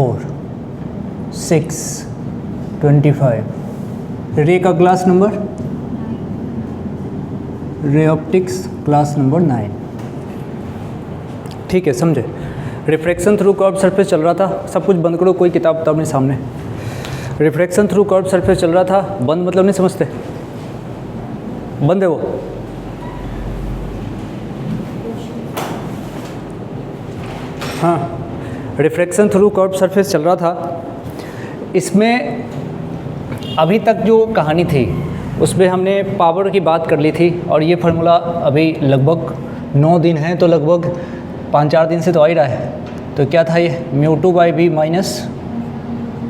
4, 6, 25। रे का class number, ray optics class number 9। ठीक है, समझे। रिफ्रैक्शन थ्रू कर्व सरफेस चल रहा था। सब कुछ बंद करो, कोई किताब अपने सामने। रिफ्रैक्शन थ्रू कर्व सरफेस चल रहा था। बंद मतलब नहीं समझते, बंद है वो। हाँ, रिफ्रैक्शन थ्रू कर्व सरफेस चल रहा था। इसमें अभी तक जो कहानी थी उसमें हमने पावर की बात कर ली थी, और ये फार्मूला अभी लगभग 9 दिन है, तो लगभग 5-4 दिन से तो आ ही रहा है। तो क्या था ये, μ2/b minus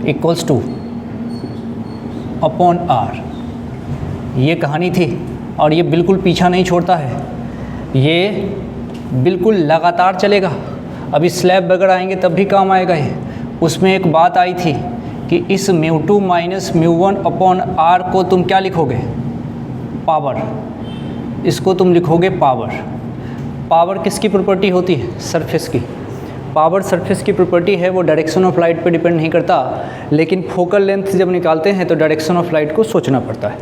equals two upon r, ये कहानी थी। और ये बिल्कुल पीछा नहीं छोड़ता है, ये बिल्कुल लगातार चलेगा। अभी स्लैब वगैरह आएंगे तब भी काम आएगा ये। उसमें एक बात आई थी कि इस μ2 माइनस μ1 अपॉन r को तुम क्या लिखोगे, पावर। इसको तुम लिखोगे पावर। पावर किसकी प्रॉपर्टी होती है, सरफेस की। पावर सरफेस की प्रॉपर्टी है, वो डायरेक्शन ऑफ लाइट पे डिपेंड नहीं करता, लेकिन फोकल लेंथ जब निकालते हैं तो डायरेक्शन ऑफ लाइट को सोचना पड़ता है।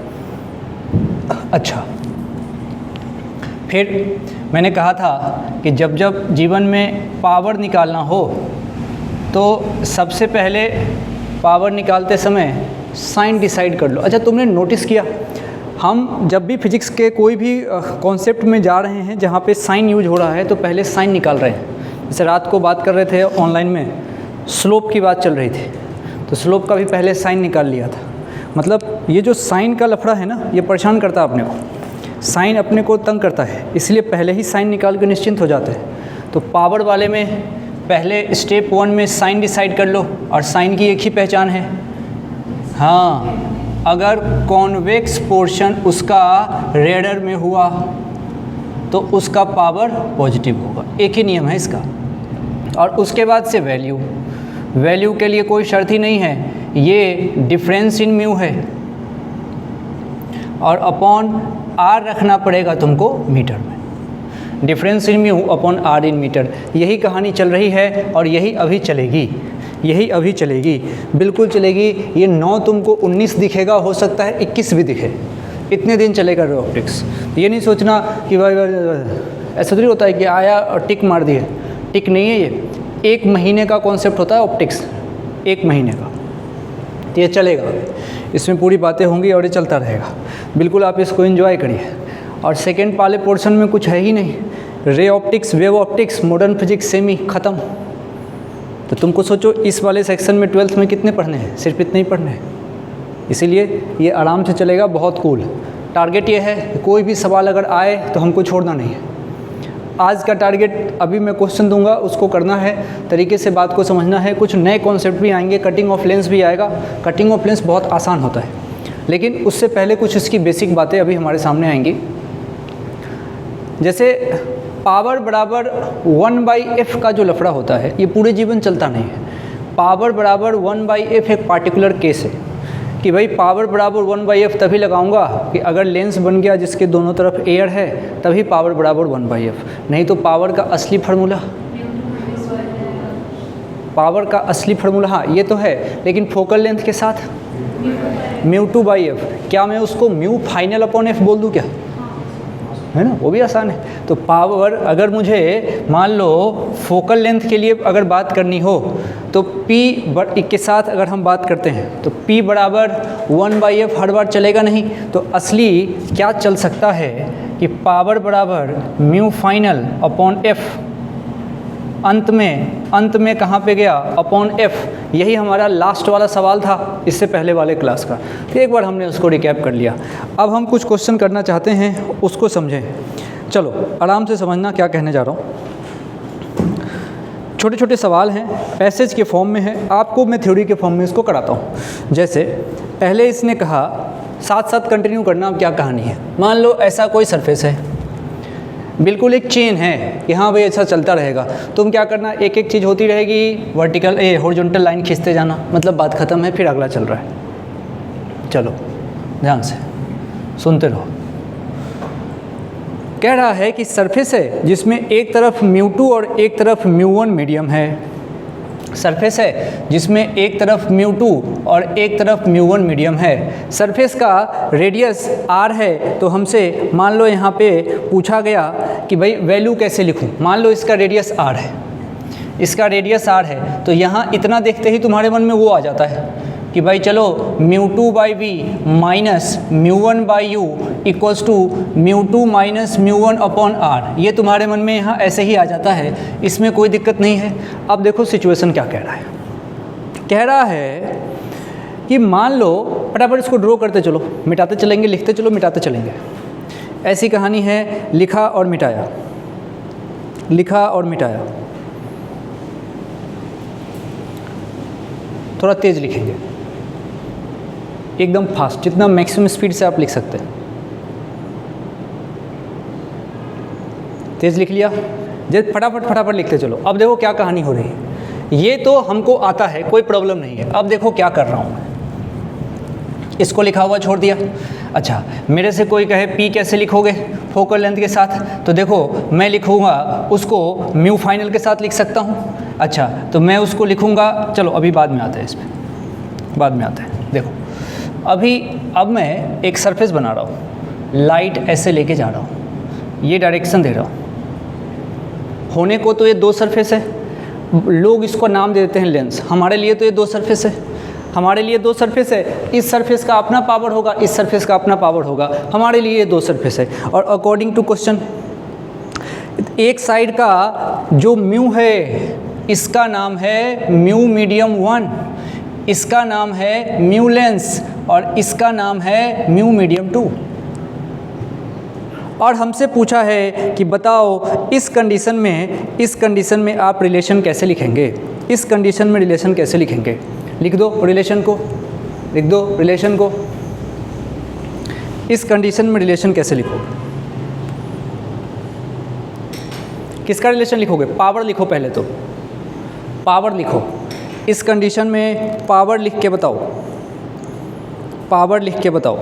अच्छा, फिर मैंने कहा था कि जब जब जीवन में पावर निकालना हो तो सबसे पहले पावर निकालते समय साइन डिसाइड कर लो। अच्छा, तुमने नोटिस किया, हम जब भी फिजिक्स के कोई भी कॉन्सेप्ट में जा रहे हैं जहाँ पे साइन यूज हो रहा है तो पहले साइन निकाल रहे हैं। जैसे रात को बात कर रहे थे ऑनलाइन में, स्लोप की बात चल रही थी, तो स्लोप का भी पहले साइन निकाल लिया था। मतलब ये जो साइन का लफड़ा है ना, ये परेशान करता है अपने को, साइन अपने को तंग करता है, इसलिए पहले ही साइन निकाल के निश्चिंत हो जाते हैं। तो पावर वाले में पहले स्टेप 1 में साइन डिसाइड कर लो, और साइन की एक ही पहचान है, हाँ, अगर कॉन्वेक्स पोर्शन उसका रेडर में हुआ तो उसका पावर पॉजिटिव होगा। एक ही नियम है इसका। और उसके बाद से वैल्यू, वैल्यू के लिए कोई शर्त ही नहीं है, ये डिफरेंस इन म्यू है, और अपॉन आर रखना पड़ेगा तुमको मीटर में। Difference in mu upon R in metre, यही कहानी चल रही है और यही अभी चलेगी, यही अभी चलेगी, बिल्कुल चलेगी। ये 9 तुमको 19 दिखेगा, हो सकता है 21 भी दिखे, इतने दिन चलेगा रे ऑप्टिक्स। ये नहीं सोचना कि भाई ऐसा थोड़ी होता है कि आया और टिक मार दिए, टिक नहीं है ये। 1 महीने का कॉन्सेप्ट होता है ऑप्टिक्स, 1 महीने का, तो ये चलेगा, इसमें पूरी बातें होंगी और ये चलता रहेगा। बिल्कुल आप इसको एंजॉय करिए। और सेकेंड वाले पोर्शन में कुछ है ही नहीं, ray optics, wave optics, modern physics, semi, ख़त्म। तो तुमको सोचो इस वाले सेक्शन में 12th में कितने पढ़ने हैं, सिर्फ इतने ही पढ़ने हैं, इसीलिए ये आराम से चलेगा, बहुत कूल। टारगेट ये है कि कोई भी सवाल अगर आए तो हमको छोड़ना नहीं है। आज का टारगेट, अभी मैं क्वेश्चन दूंगा उसको करना है, तरीके से बात को समझना है। कुछ नए कॉन्सेप्ट भी आएंगे, कटिंग ऑफ लेंस भी आएगा। कटिंग ऑफ लेंस बहुत आसान होता है, लेकिन उससे पहले कुछ इसकी बेसिक बातें अभी हमारे सामने आएंगी। जैसे पावर बराबर 1/f का जो लफड़ा होता है, ये पूरे जीवन चलता नहीं है। पावर बराबर 1/f एक पार्टिकुलर केस है कि भाई पावर बराबर 1/f तभी लगाऊंगा कि अगर लेंस बन गया जिसके दोनों तरफ एयर है, तभी पावर बराबर 1/f। नहीं तो पावर का असली फार्मूला, पावर का असली फार्मूला, हाँ ये तो है, लेकिन फोकल लेंथ के साथ μ2/f। क्या मैं उसको म्यू फाइनल अपॉन f बोल दूँ क्या, है ना, वो भी आसान है। तो पावर, अगर मुझे मान लो फोकल लेंथ के लिए अगर बात करनी हो तो p के साथ अगर हम बात करते हैं तो p बराबर 1/f हर बार चलेगा नहीं। तो असली क्या चल सकता है कि पावर बराबर म्यू फाइनल अपॉन f, अंत में कहाँ पे गया, अपॉन f। यही हमारा लास्ट वाला सवाल था इससे पहले वाले क्लास का, तो एक बार हमने उसको रिकैप कर लिया। अब हम कुछ क्वेश्चन करना चाहते हैं, उसको समझें। चलो आराम से समझना क्या कहने जा रहा हूँ। छोटे छोटे सवाल हैं, पैसेज के फॉर्म में है, आपको मैं थ्योरी के फॉर्म में इसको कराता हूँ। जैसे पहले इसने कहा, साथ साथ कंटिन्यू करना, अब क्या कहानी है। मान लो ऐसा कोई सरफेस है, बिल्कुल एक चेन है कि हाँ भाई ऐसा चलता रहेगा। तुम क्या करना, एक एक चीज़ होती रहेगी, वर्टिकल हॉरिजॉन्टल लाइन खींचते जाना, मतलब बात ख़त्म है, फिर अगला चल रहा है। चलो ध्यान से सुनते रहो। कह रहा है कि सरफेस है जिसमें एक तरफ μ2 और एक तरफ μ1 मीडियम है, सरफेस है जिसमें एक तरफ μ2 और एक तरफ μ1 मीडियम है। सरफेस का रेडियस r है, तो हमसे मान लो यहाँ पे पूछा गया कि भाई वैल्यू कैसे लिखूँ। मान लो इसका रेडियस r है, इसका रेडियस r है, तो यहाँ इतना देखते ही तुम्हारे मन में वो आ जाता है कि भाई चलो μ2/v minus μ1/u equals to μ2 minus μ1 upon r। ये तुम्हारे मन में यहाँ ऐसे ही आ जाता है, इसमें कोई दिक्कत नहीं है। अब देखो सिचुएशन क्या कह रहा है। कह रहा है कि मान लो, फटाफट इसको ड्रॉ करते चलो, मिटाते चलेंगे, लिखते चलो, मिटाते चलेंगे। ऐसी कहानी है, लिखा और मिटाया, लिखा और मिटाया। थोड़ा तेज़ लिखेंगे, एकदम फास्ट, जितना मैक्सिमम स्पीड से आप लिख सकते हैं। तेज़ लिख लिया, जब फटाफट फटाफट लिखते चलो। अब देखो क्या कहानी हो रही है। ये तो हमको आता है, कोई प्रॉब्लम नहीं है। अब देखो क्या कर रहा हूँ मैं, इसको लिखा हुआ छोड़ दिया। अच्छा, मेरे से कोई कहे पी कैसे लिखोगे फोकल लेंथ के साथ, तो देखो मैं लिखूँगा उसको म्यू फाइनल के साथ लिख सकता हूँ। अच्छा, तो मैं उसको लिखूँगा, चलो अभी बाद में आते हैं, इसमें बाद में आते हैं। देखो अब मैं एक सरफेस बना रहा हूँ, लाइट ऐसे लेके जा रहा हूँ, ये डायरेक्शन दे रहा हूँ। होने को तो ये दो सरफेस है, लोग इसको नाम दे देते हैं लेंस। हमारे लिए तो ये दो सरफेस है, हमारे लिए दो सरफेस है। इस सरफेस का अपना पावर होगा, इस सरफेस का अपना पावर होगा। हमारे लिए ये दो सरफेस है। और अकॉर्डिंग टू क्वेश्चन, एक साइड का जो म्यू है इसका नाम है म्यू मीडियम 1, इसका नाम है म्यू लेंस, और इसका नाम है म्यू मीडियम 2। और हमसे पूछा है कि बताओ इस कंडीशन में आप रिलेशन कैसे लिखेंगे, इस कंडीशन में रिलेशन कैसे लिखेंगे। लिख दो रिलेशन को, लिख दो रिलेशन को। इस कंडीशन में रिलेशन कैसे लिखोगे, किसका रिलेशन लिखोगे। पावर लिखो, पहले तो पावर लिखो। इस कंडीशन में पावर लिख के बताओ, पावर लिख के बताओ।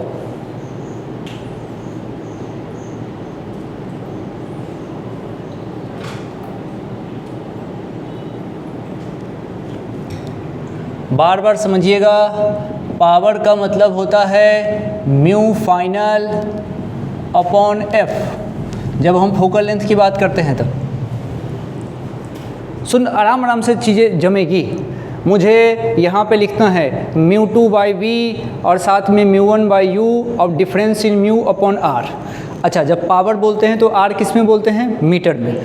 बार बार समझिएगा, पावर का मतलब होता है म्यू फाइनल अपॉन एफ, जब हम फोकल लेंथ की बात करते हैं तब। सुन, आराम आराम से चीज़ें जमेगी। मुझे यहाँ पे लिखना है μ2/v और साथ में μ1/u और difference in mu upon r। अच्छा, जब पावर बोलते हैं तो r किस में बोलते हैं, मीटर में।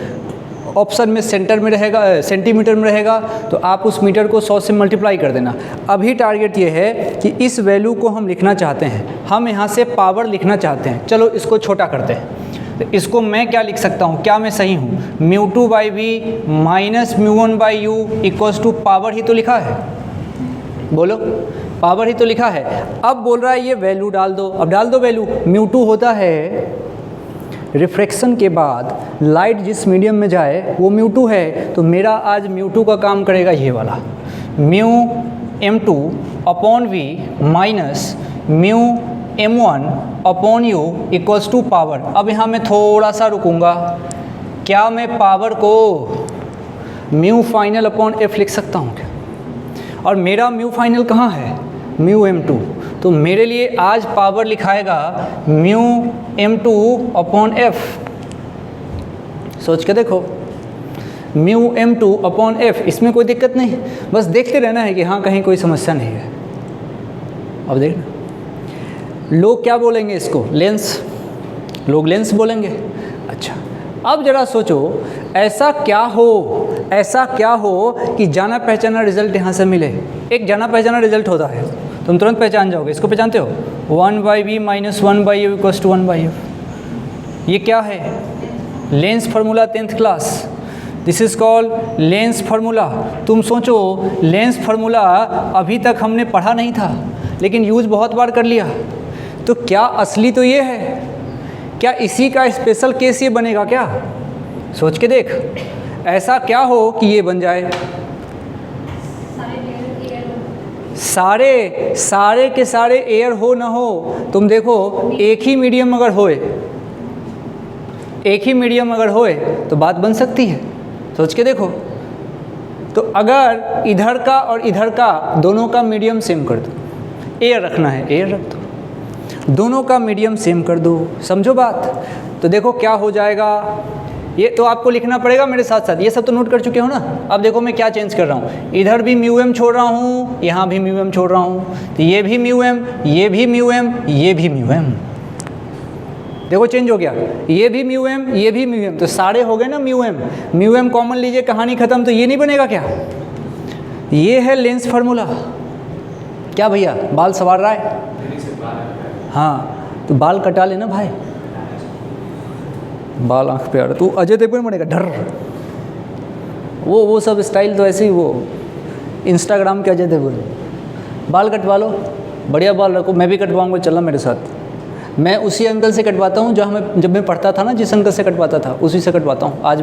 ऑप्शन में सेंटर में रहेगा, सेंटीमीटर में रहेगा, तो आप उस मीटर को 100 से मल्टीप्लाई कर देना। अभी टारगेट ये है कि इस वैल्यू को हम लिखना चाहते हैं, हम यहाँ से पावर लिखना चाहते हैं। चलो इसको छोटा करते हैं, तो इसको मैं क्या लिख सकता हूँ, क्या मैं सही हूँ, μ2/v minus μ1/u equals to power ही तो लिखा है, बोलो पावर ही तो लिखा है। अब बोल रहा है ये वैल्यू डाल दो, अब डाल दो वैल्यू। μ2 होता है रिफ्रैक्शन के बाद लाइट जिस मीडियम में जाए वो μ2 है, तो मेरा आज μ2 का काम करेगा ये वाला, μm2 upon v minus μm1 upon u equals to power. अब यहाँ मैं थोड़ा सा रुकूंगा, क्या मैं पावर को म्यू फाइनल अपॉन एफ लिख सकता हूँ क्या, और मेरा म्यू फाइनल कहाँ है, μm2, तो मेरे लिए आज पावर लिखाएगा μm2 अपॉन एफ। सोच के देखो, μm2 अपॉन एफ, इसमें कोई दिक्कत नहीं, बस देखते रहना है कि हाँ कहीं कोई समस्या नहीं है। अब देखना, लोग क्या बोलेंगे इसको, लेंस, लोग लेंस बोलेंगे। अच्छा, अब ज़रा सोचो, ऐसा क्या हो कि जाना पहचाना रिजल्ट यहाँ से मिले। एक जाना पहचाना रिजल्ट होता है, तुम तुरंत पहचान जाओगे। इसको पहचानते हो, 1/v minus 1/u equals to 1/f। ये क्या है, lens formula 10th class, this is called lens formula. तुम सोचो, लेंस फार्मूला अभी तक हमने पढ़ा नहीं था, लेकिन यूज़ बहुत बार कर लिया। तो क्या असली तो ये है, क्या इसी का स्पेशल केस ये बनेगा क्या, सोच के देख। ऐसा क्या हो कि ये बन जाए, सारे के सारे एयर हो ना हो। तुम देखो, एक ही मीडियम अगर होए तो बात बन सकती है, सोच के देखो। तो अगर इधर का और इधर का दोनों का मीडियम सेम कर दो, एयर रखना है एयर रख दो, दोनों का मीडियम सेम कर दो, समझो बात। तो देखो क्या हो जाएगा, ये तो आपको लिखना पड़ेगा मेरे साथ साथ, ये सब तो नोट कर चुके हो ना। अब देखो मैं क्या चेंज कर रहा हूँ, इधर भी म्यू एम छोड़ रहा हूँ, यहाँ भी म्यू एम छोड़ रहा हूँ, तो ये भी म्यू एम, ये भी म्यू एम, ये भी म्यू एम, देखो चेंज हो गया, ये भी म्यू एम, ये भी म्यू एम, तो सारे हो गए ना mu M. Mu M common लीजिए, कहानी खत्म। तो ये नहीं बनेगा क्या, ये है लेंस फार्मूला। क्या भैया बाल संवार रहा है? हाँ तो बाल कटा लेना भाई, बाल आंख पे आ रहा, तू अजय देवगन बनेगा ढर। वो सब स्टाइल तो ऐसे ही, वो इंस्टाग्राम के अजय देवगन। बाल कटवा लो, बढ़िया बाल रखो, मैं भी कटवाऊंगा, चलना मेरे साथ। मैं उसी अंकल से कटवाता हूँ जब मैं पढ़ता था ना, जिस अंकल से कटवाता था उसी से कटवाता हूँ, आज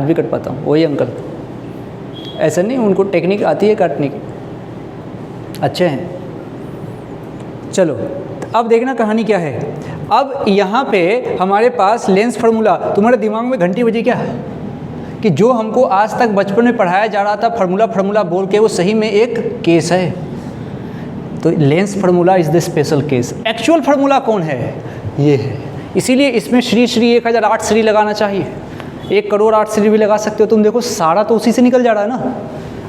भी कटवाता हूँ, वही अंकल। ऐसा नहीं, उनको टेक्निक आती है काटने की, अच्छे हैं। चलो अब देखना कहानी क्या है। अब यहाँ पे हमारे पास लेंस फार्मूला, तुम्हारे दिमाग में घंटी बजी क्या कि जो हमको आज तक बचपन में पढ़ाया जा रहा था फार्मूला बोल के, वो सही में एक केस है। तो lens formula is the special case. Actual formula कौन है, ये है। इसीलिए इसमें श्री 1008 श्री लगाना चाहिए, 1 करोड़ 8 श्री भी लगा सकते हो तुम। देखो सारा तो उसी से निकल जा रहा है ना,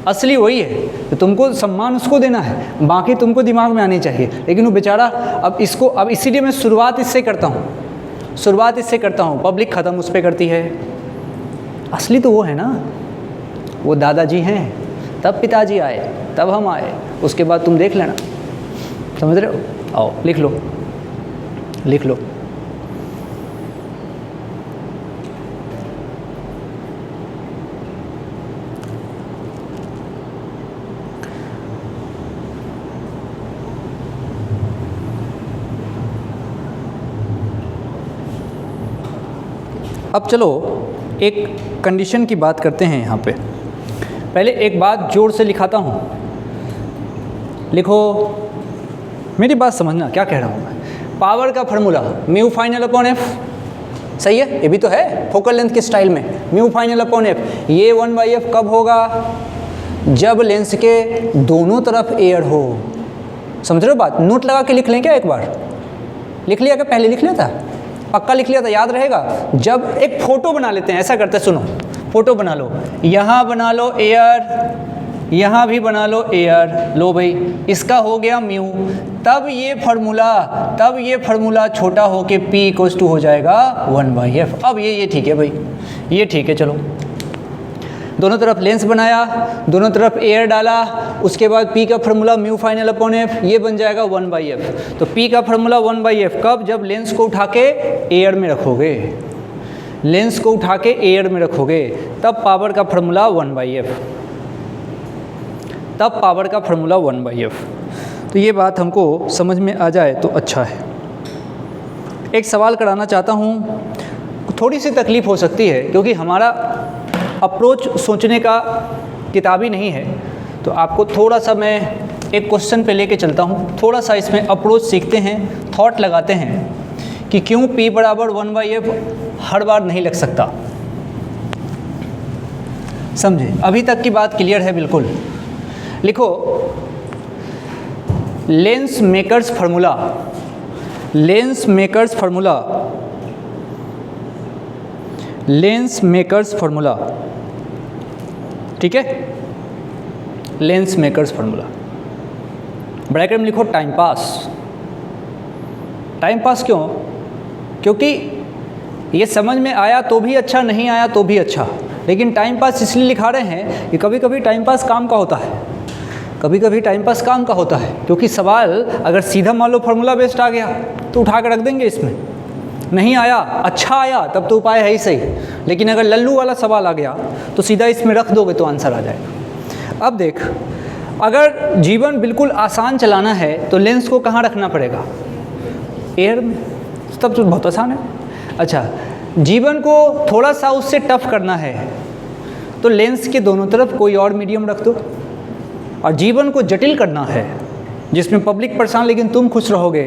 असली वही है, तो तुमको सम्मान उसको देना है, बाकी तुमको दिमाग में आनी चाहिए। लेकिन वो बेचारा अब इसीलिए मैं शुरुआत इससे करता हूँ, पब्लिक ख़त्म उस पर करती है। असली तो वो है ना, वो दादाजी हैं, तब पिताजी आए, तब हम आए, उसके बाद तुम देख लेना, समझ रहे हो? आओ लिख लो। अब चलो एक कंडीशन की बात करते हैं यहाँ पे। पहले एक बात जोर से लिखाता हूँ, लिखो, मेरी बात समझना क्या कह रहा हूँ मैं। पावर का formula mu final upon F, सही है, ये भी तो है फोकल लेंथ के स्टाइल में, म्यू फाइनल अपॉन एफ। ये 1/f कब होगा, जब लेंस के दोनों तरफ एयर हो। समझ रहे हो बात? नोट लगा के लिख लें क्या, एक बार लिख लिया क्या, पहले लिख लिया था, पक्का लिख लिया था, याद रहेगा। जब एक फ़ोटो बना लेते हैं, ऐसा करते हैं, सुनो, फ़ोटो बना लो, यहाँ बना लो एयर, यहाँ भी बना लो एयर, लो भाई इसका हो गया म्यू। तब ये फार्मूला छोटा होके P = हो जाएगा 1/f। अब ये ठीक है भाई, ये ठीक है। चलो दोनों तरफ लेंस बनाया, दोनों तरफ एयर डाला, उसके बाद P का formula mu final upon F, ये बन जाएगा 1/f। तो P का फार्मूला 1/f कब, जब लेंस को उठा के एयर में रखोगे, लेंस को उठा के एयर में रखोगे, तब पावर का फार्मूला 1/f, तब पावर का फार्मूला 1/f। तो ये बात हमको समझ में आ जाए तो अच्छा है। एक सवाल कराना चाहता हूँ, थोड़ी सी तकलीफ़ हो सकती है क्योंकि हमारा अप्रोच सोचने का किताबी नहीं है, तो आपको थोड़ा सा मैं एक क्वेश्चन पे लेके चलता हूँ, थोड़ा सा इसमें अप्रोच सीखते हैं, थॉट लगाते हैं कि क्यों P = 1/f हर बार नहीं लग सकता। समझे? अभी तक की बात क्लियर है बिल्कुल? लिखो, लेंस मेकर्स फार्मूला, ठीक है, लेंस मेकर्स फार्मूला। ब्रैकेट में लिखो टाइम पास। टाइम पास क्यों? क्योंकि ये समझ में आया तो भी अच्छा, नहीं आया तो भी अच्छा, लेकिन टाइम पास इसलिए लिखा रहे हैं कि कभी कभी टाइम पास काम का होता है, क्योंकि सवाल अगर सीधा मान लो फार्मूला बेस्ड आ गया तो उठा कर रख देंगे, इसमें नहीं आया, अच्छा आया, तब तो उपाय है ही सही, लेकिन अगर लल्लू वाला सवाल आ गया तो सीधा इसमें रख दोगे तो आंसर आ जाएगा। अब देख, अगर जीवन बिल्कुल आसान चलाना है तो लेंस को कहाँ रखना पड़ेगा, एयर में, तब तो बहुत आसान है। अच्छा, जीवन को थोड़ा सा उससे टफ करना है तो लेंस के दोनों तरफ कोई और मीडियम रख दो, और जीवन को जटिल करना है जिसमें पब्लिक परेशान लेकिन तुम खुश रहोगे,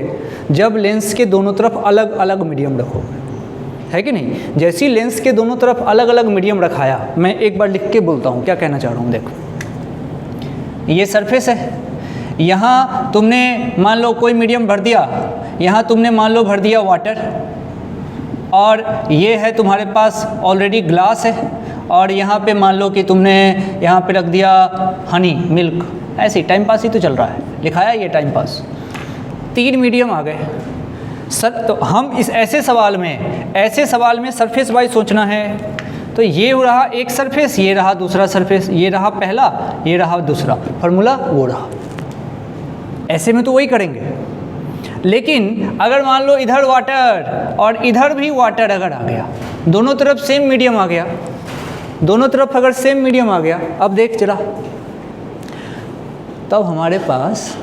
जब लेंस के दोनों तरफ अलग अलग मीडियम रखोगे। है कि नहीं। जैसी लेंस के दोनों तरफ अलग अलग मीडियम रखाया, मैं एक बार लिख के बोलता हूँ क्या कहना चाह रहा हूँ। देखो ये सरफेस है, यहाँ तुमने मान लो कोई मीडियम भर दिया, यहाँ तुमने मान लो भर दिया वाटर, और ये है तुम्हारे पास ऑलरेडी ग्लास है, और यहाँ पे मान लो कि तुमने यहाँ पे रख दिया हनी मिल्क, ऐसे ही टाइम पास ही तो चल रहा है, लिखाया ये टाइम पास। 3 मीडियम आ गए सर। तो हम इस ऐसे सवाल में सरफेस वाइज सोचना है। तो ये रहा एक सरफेस, ये रहा दूसरा सरफेस, ये रहा पहला, ये रहा दूसरा, फार्मूला वो रहा। ऐसे में तो वही करेंगे। लेकिन अगर मान लो इधर वाटर और इधर भी वाटर अगर आ गया, दोनों तरफ सेम मीडियम आ गया, दोनों तरफ अगर सेम मीडियम आ गया, अब देख जरा, तब हमारे पास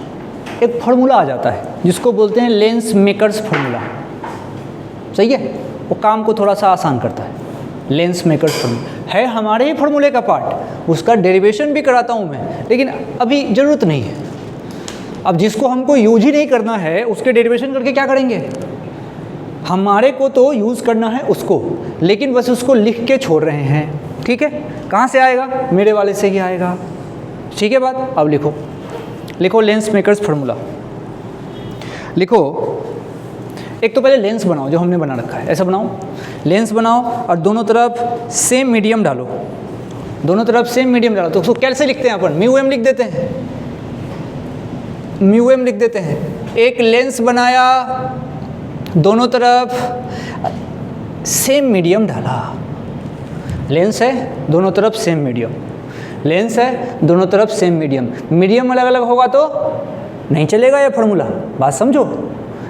एक फार्मूला आ जाता है जिसको बोलते हैं लेंस मेकर्स फार्मूला। सही है, वो काम को थोड़ा सा आसान करता है। लेंस मेकर्स फार्मूला है हमारे ही फार्मूले का पार्ट, उसका डेरिवेशन भी कराता हूँ मैं, लेकिन अभी ज़रूरत नहीं है। अब जिसको हमको यूज ही नहीं करना है उसके डेरिवेशन करके क्या करेंगे, हमारे को तो यूज़ करना है उसको, लेकिन बस उसको लिख के छोड़ रहे हैं। ठीक है, कहाँ से आएगा, मेरे वाले से ही आएगा। ठीक है बात। अब लिखो लेंस मेकर्स फार्मूला लिखो। एक तो पहले लेंस बनाओ, जो हमने बना रखा है ऐसा बनाओ, लेंस बनाओ और दोनों तरफ सेम मीडियम डालो, दोनों तरफ सेम मीडियम डालो। तो उसको कैसे लिखते हैं अपन, म्यू एम लिख देते हैं, म्यू एम लिख देते हैं। एक लेंस बनाया, दोनों तरफ सेम मीडियम डाला, लेंस है दोनों तरफ सेम मीडियम, लेंस है दोनों तरफ सेम मीडियम। मीडियम अलग अलग होगा तो नहीं चलेगा ये फार्मूला, बात समझो।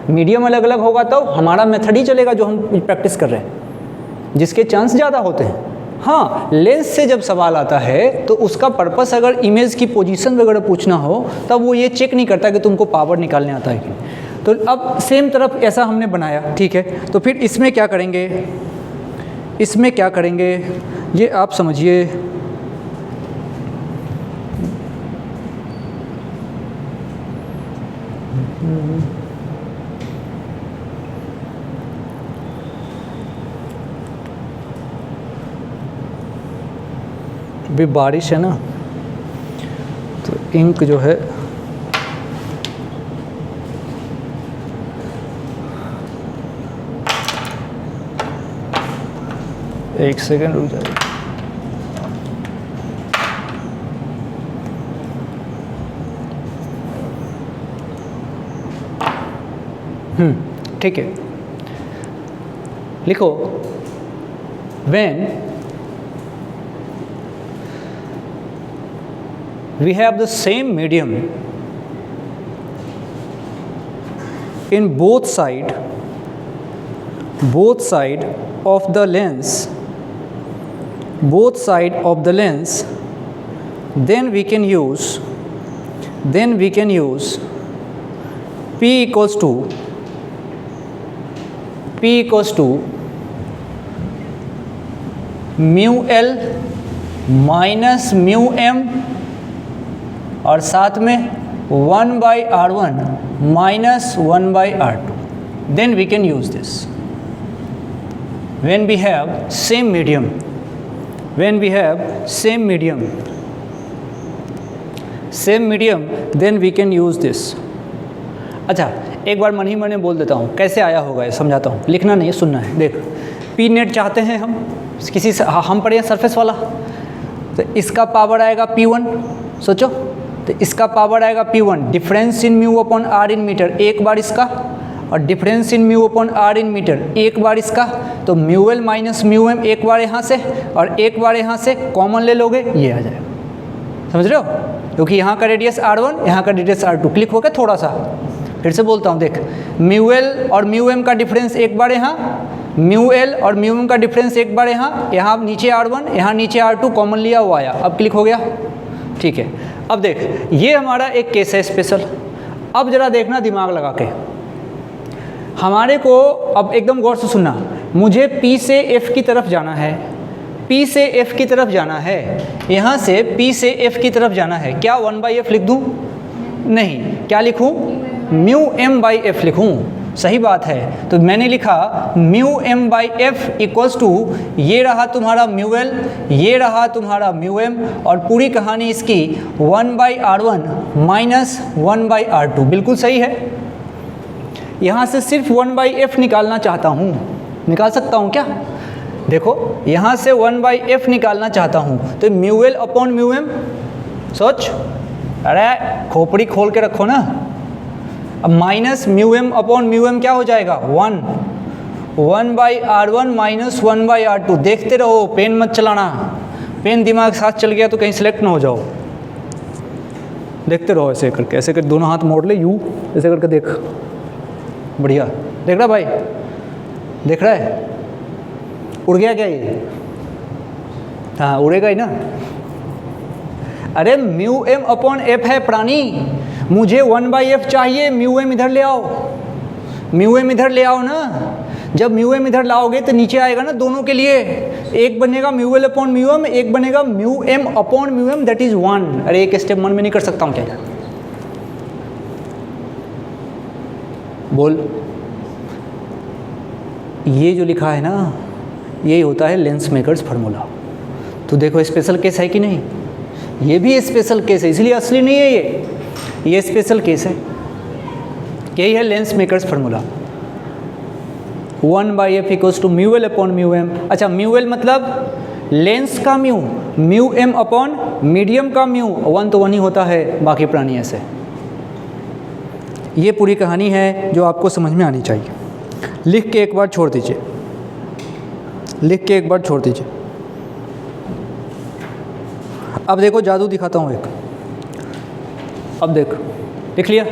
मीडियम अलग अलग होगा तो हमारा मेथड ही चलेगा जो हम प्रैक्टिस कर रहे हैं, जिसके चांस ज़्यादा होते हैं। हाँ, लेंस से जब सवाल आता है तो उसका पर्पस अगर इमेज की पोजीशन वगैरह पूछना हो तब वो ये चेक नहीं करता कि तुमको पावर निकालने आता है कि। तो अब सेम तरफ ऐसा हमने बनाया, ठीक है। तो फिर इसमें क्या करेंगे, इसमें क्या करेंगे ये आप समझिए। अभी बारिश है ना, तो इंक जो है एक सेकंड रुक जाइए। ठीक है, लिखो when we have the same medium in both side of the lens, then we can use P equals to mu L minus mu M और साथ में 1/R1 minus 1/R2. Then we can use this when we have same medium, then we can use this. अच्छा, एक बार मन ही मन में बोल देता हूँ, कैसे आया होगा ये समझाता हूँ, लिखना नहीं है, सुनना है। देख, पी नेट चाहते हैं हम, किसी से हम पढ़े सरफेस वाला, तो इसका पावर आएगा P1, सोचो, तो इसका पावर आएगा P1, difference in mu upon R in metre, एक बार इसका, और difference in mu upon R in metre एक बार इसका, तो mu L minus mu M एक बार यहाँ से और एक बार यहाँ से कॉमन ले लोगे, ये आ जाएगा। समझ रहे हो, क्योंकि यहाँ का रेडियस R1, यहाँ का रेडियस R2, क्लिक हो गया थोड़ा सा। फिर से बोलता हूँ, देख, म्यू एल और म्यू एम का डिफरेंस एक बार यहाँ, म्यू एल और म्यू एम का डिफरेंस एक बार यहाँ नीचे R1, यहाँ नीचे R2 कॉमन लिया हुआ आया, अब क्लिक हो गया। ठीक है, अब देख, ये हमारा एक केस है स्पेशल। अब जरा देखना दिमाग लगा के, हमारे को अब एकदम गौर से सुनना, मुझे P से F की तरफ जाना है, P से F की तरफ जाना है, यहाँ से P से F की तरफ जाना है। क्या 1/F लिख दूँ? नहीं, क्या लिखूँ? म्यू M/F लिखूँ। सही बात है। तो मैंने लिखा mu M by F equals to, ये रहा तुम्हारा म्यू एल, ये रहा तुम्हारा म्यू एम, और पूरी कहानी इसकी 1/r1 माइनस 1/r2। बिल्कुल सही है। यहाँ से सिर्फ 1/f निकालना चाहता हूँ, निकाल सकता हूँ क्या? देखो यहाँ से 1/f निकालना चाहता हूँ, तो mu L upon mu M, सोच, अरे खोपड़ी खोल के रखो ना। अब minus mu M upon mu M क्या हो जाएगा? 1/r1 minus 1/r2। देखते रहो, पेन मत चलाना, पेन दिमाग साथ चल गया तो कहीं सेलेक्ट ना हो जाओ। देखते रहो ऐसे करके, ऐसे करके दोनों हाथ मोड़ ले, यू ऐसे करके देख, बढ़िया। देख रहा भाई, देख रहा है? उड़ गया क्या ये? हाँ उड़ेगा ही ना। अरे म्यू एम अपॉन एफ है प्राणी, मुझे 1/f चाहिए, म्यू एम इधर ले आओ, म्यू एम इधर ले आओ ना। जब म्यू एम इधर लाओगे तो नीचे आएगा ना दोनों के लिए, एक बनेगा mu L upon mu M, एक बनेगा mu M upon mu M, that is 1। अरे एक स्टेप मन में नहीं कर सकता हूँ क्या यार? बोल। ये जो लिखा है ना, यही होता है लेंस मेकर्स फार्मूला। तो देखो स्पेशल केस है कि नहीं? ये भी स्पेशल केस है, इसलिए असली नहीं है ये स्पेशल केस है। यही है lens makers formula, 1/f equals to mu L upon mu M. अच्छा, म्यू एल मतलब लेंस का mu, mu M upon medium का म्यू, 1 तो 1 ही होता है, बाकी प्राणी ऐसे। ये पूरी कहानी है जो आपको समझ में आनी चाहिए। लिख के एक बार छोड़ दीजिए, लिख के एक बार छोड़ दीजिए। अब देखो जादू दिखाता हूँ एक। अब देख, लिख लिया?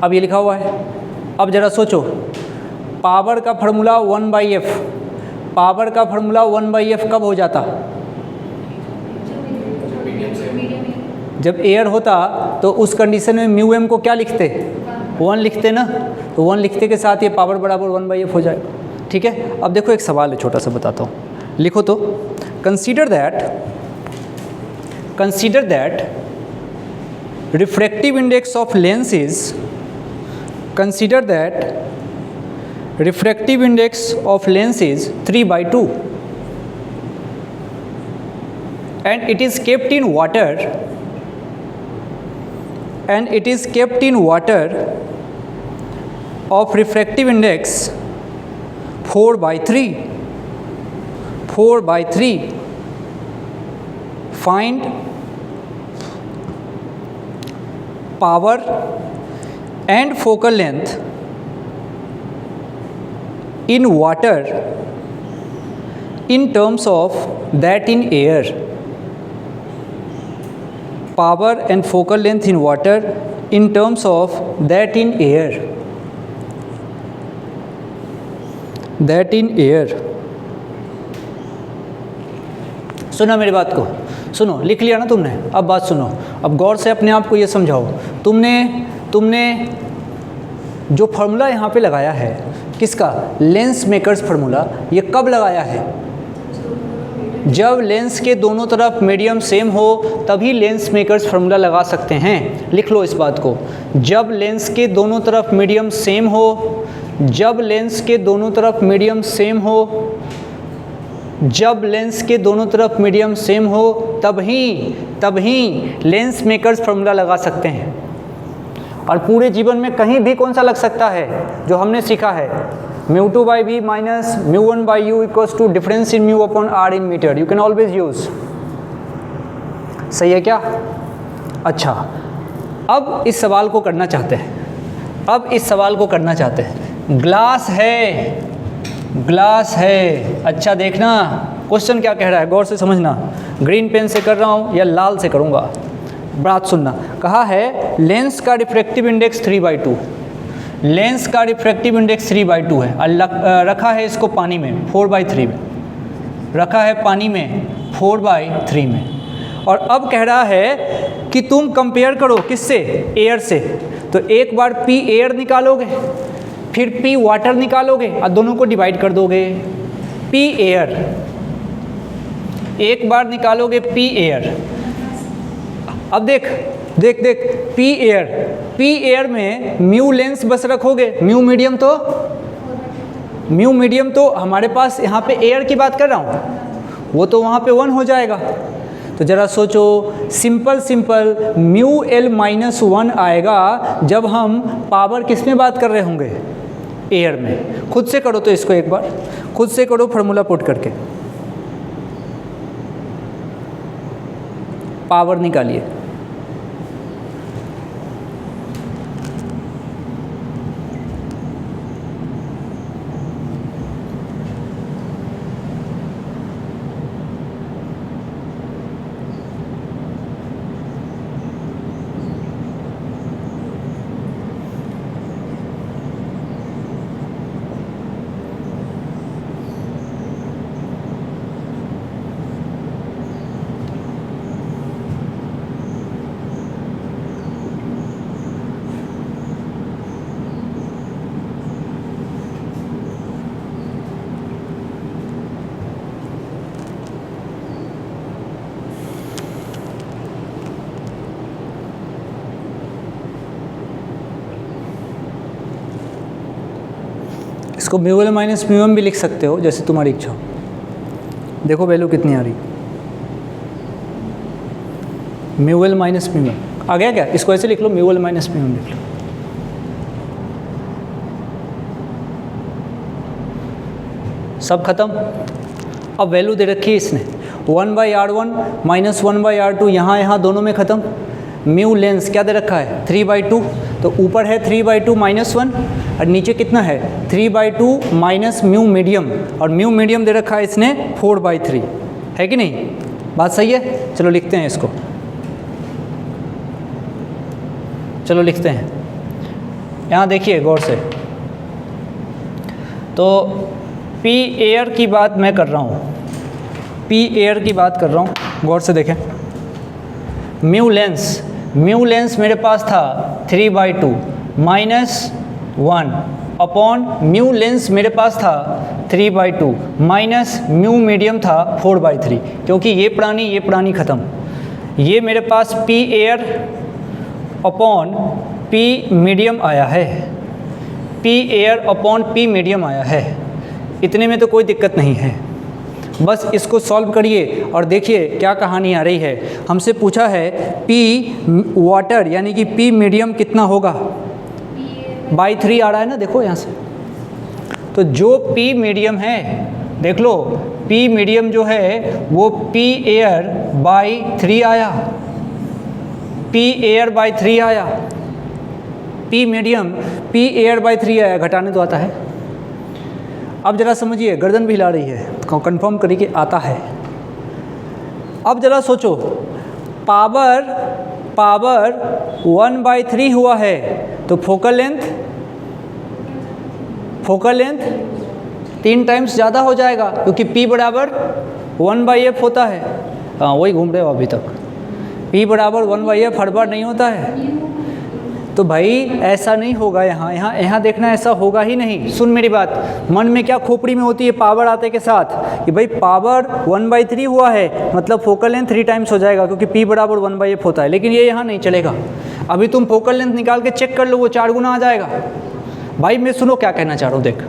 अब ये लिखा हुआ है। अब जरा सोचो, पावर का फार्मूला 1/f, पावर का फार्मूला 1/f कब हो जाता? जब एयर होता तो उस कंडीशन में म्यू एम को क्या लिखते? 1 लिखते ना। तो 1 लिखते के साथ ये पावर बराबर 1/f हो जाएगा। ठीक है। अब देखो एक सवाल है, छोटा सा बताता हूँ, लिखो तो। Consider that refractive index of lens is, consider that refractive index of lens is 3/2 and it is kept in water, and it is kept in water of refractive index 4/3. Find power and focal length in water in terms of that in air. Power and focal length in water in terms of that in air. That in air. सुनो मेरी बात को, सुनो, लिख लिया ना तुमने? अब बात सुनो, अब गौर से अपने आप को ये समझाओ। तुमने जो फार्मूला यहाँ पे लगाया है, किसका? Lens makers formula. ये कब लगाया है? जब लेंस के दोनों तरफ मीडियम सेम हो तभी लेंस मेकर्स फार्मूला लगा सकते हैं। लिख लो इस बात को। जब लेंस के दोनों तरफ मीडियम सेम हो, जब लेंस के दोनों तरफ मीडियम सेम हो, जब लेंस के दोनों तरफ मीडियम सेम हो, तभी लेंस मेकर्स फार्मूला लगा सकते हैं। और पूरे जीवन में कहीं भी कौन सा लग सकता है? जो हमने सीखा है, μ2/v minus μ1/u equals to difference in mu upon R in metre, you can always use. सही है क्या? अच्छा, अब इस सवाल को करना चाहते हैं, ग्लास है। अच्छा देखना क्वेश्चन क्या कह रहा है, गौर से समझना। ग्रीन पेन से कर रहा हूँ या लाल से करूँगा, बात सुनना। कहा है लेंस का रिफ्रैक्टिव इंडेक्स 3/2, लेंस का रिफ्रैक्टिव इंडेक्स 3/2 है। रखा है इसको पानी में 4/3 में, रखा है पानी में 4/3 में। और अब कह रहा है कि तुम कंपेयर करो किससे? एयर से। तो एक बार पी एयर निकालोगे, फिर पी वाटर निकालोगे और दोनों को डिवाइड कर दोगे। पी एयर, एक बार निकालोगे पी एयर। अब देख देख पी एयर में म्यू लेंस बस रखोगे, म्यू मीडियम तो हमारे पास यहाँ पे एयर की बात कर रहा हूँ, वो तो वहाँ पे 1 हो जाएगा। तो ज़रा सोचो, सिंपल म्यू एल माइनस 1 आएगा जब हम पावर किस में बात कर रहे होंगे, एयर में। खुद से करो तो इसको एक बार, खुद से करो फॉर्मूला पुट करके, पावर निकालिए। इसको mu L minus mu M भी लिख सकते हो, जैसे तुम्हारी इच्छा हो। देखो वैल्यू कितनी आ रही, mu L minus mu M आ गया क्या? इसको ऐसे लिख लो, mu L minus mu M लिख लो। सब खत्म। अब वैल्यू दे रखी है इसने 1/R1 माइनस 1/R2, यहाँ दोनों में ख़त्म। म्यू लेंस क्या दे रखा है 3/2, तो ऊपर है 3/2 माइनस 1 और नीचे कितना है 3/2 माइनस म्यू मीडियम, और म्यू मीडियम दे रखा है इसने 4/3, है कि नहीं? बात सही है। चलो लिखते हैं इसको, चलो लिखते हैं। यहाँ देखिए गौर से, तो पी एयर की बात मैं कर रहा हूँ, पी एयर की बात कर रहा हूँ, गौर से देखें। म्यू लेंस मेरे पास था 3/2 माइनस 1 अपॉन म्यू लेंस मेरे पास था 3/2 माइनस म्यू मीडियम था 4/3, क्योंकि ये प्राणी ख़त्म। ये मेरे पास P air upon P medium आया है, P air upon P medium आया है। इतने में तो कोई दिक्कत नहीं है, बस इसको सॉल्व करिए और देखिए क्या कहानी आ रही है। हमसे पूछा है पी वाटर यानी कि पी मीडियम कितना होगा, बाई 3 आ रहा है ना, देखो यहाँ से। तो जो पी मीडियम है, देख लो पी मीडियम जो है वो पी एयर बाई 3 आया, पी एयर बाई 3 आया, P medium P air by 3 आया, घटाने तो आता है। अब ज़रा समझिए, गर्दन भी हिला रही है, कंफर्म करिए कि आता है। अब ज़रा सोचो, पावर 1/3 हुआ है, तो फोकल लेंथ 3 टाइम्स ज़्यादा हो जाएगा, क्योंकि P बराबर 1/f होता है। हाँ, वही घूम रहे हो अभी तक, P बराबर 1/f हर बार नहीं होता है। तो भाई ऐसा नहीं होगा, यहाँ देखना, ऐसा होगा ही नहीं। सुन मेरी बात, मन में क्या खोपड़ी में होती है पावर आते के साथ कि भाई पावर 1/3 हुआ है मतलब फोकल लेंथ 3 टाइम्स हो जाएगा, क्योंकि P बराबर 1/f होता है। लेकिन ये यहाँ नहीं चलेगा। अभी तुम फोकल लेंथ निकाल के चेक कर लो, वो 4 गुना आ जाएगा। भाई मैं सुनो क्या कहना चाह रहा हूँ, देख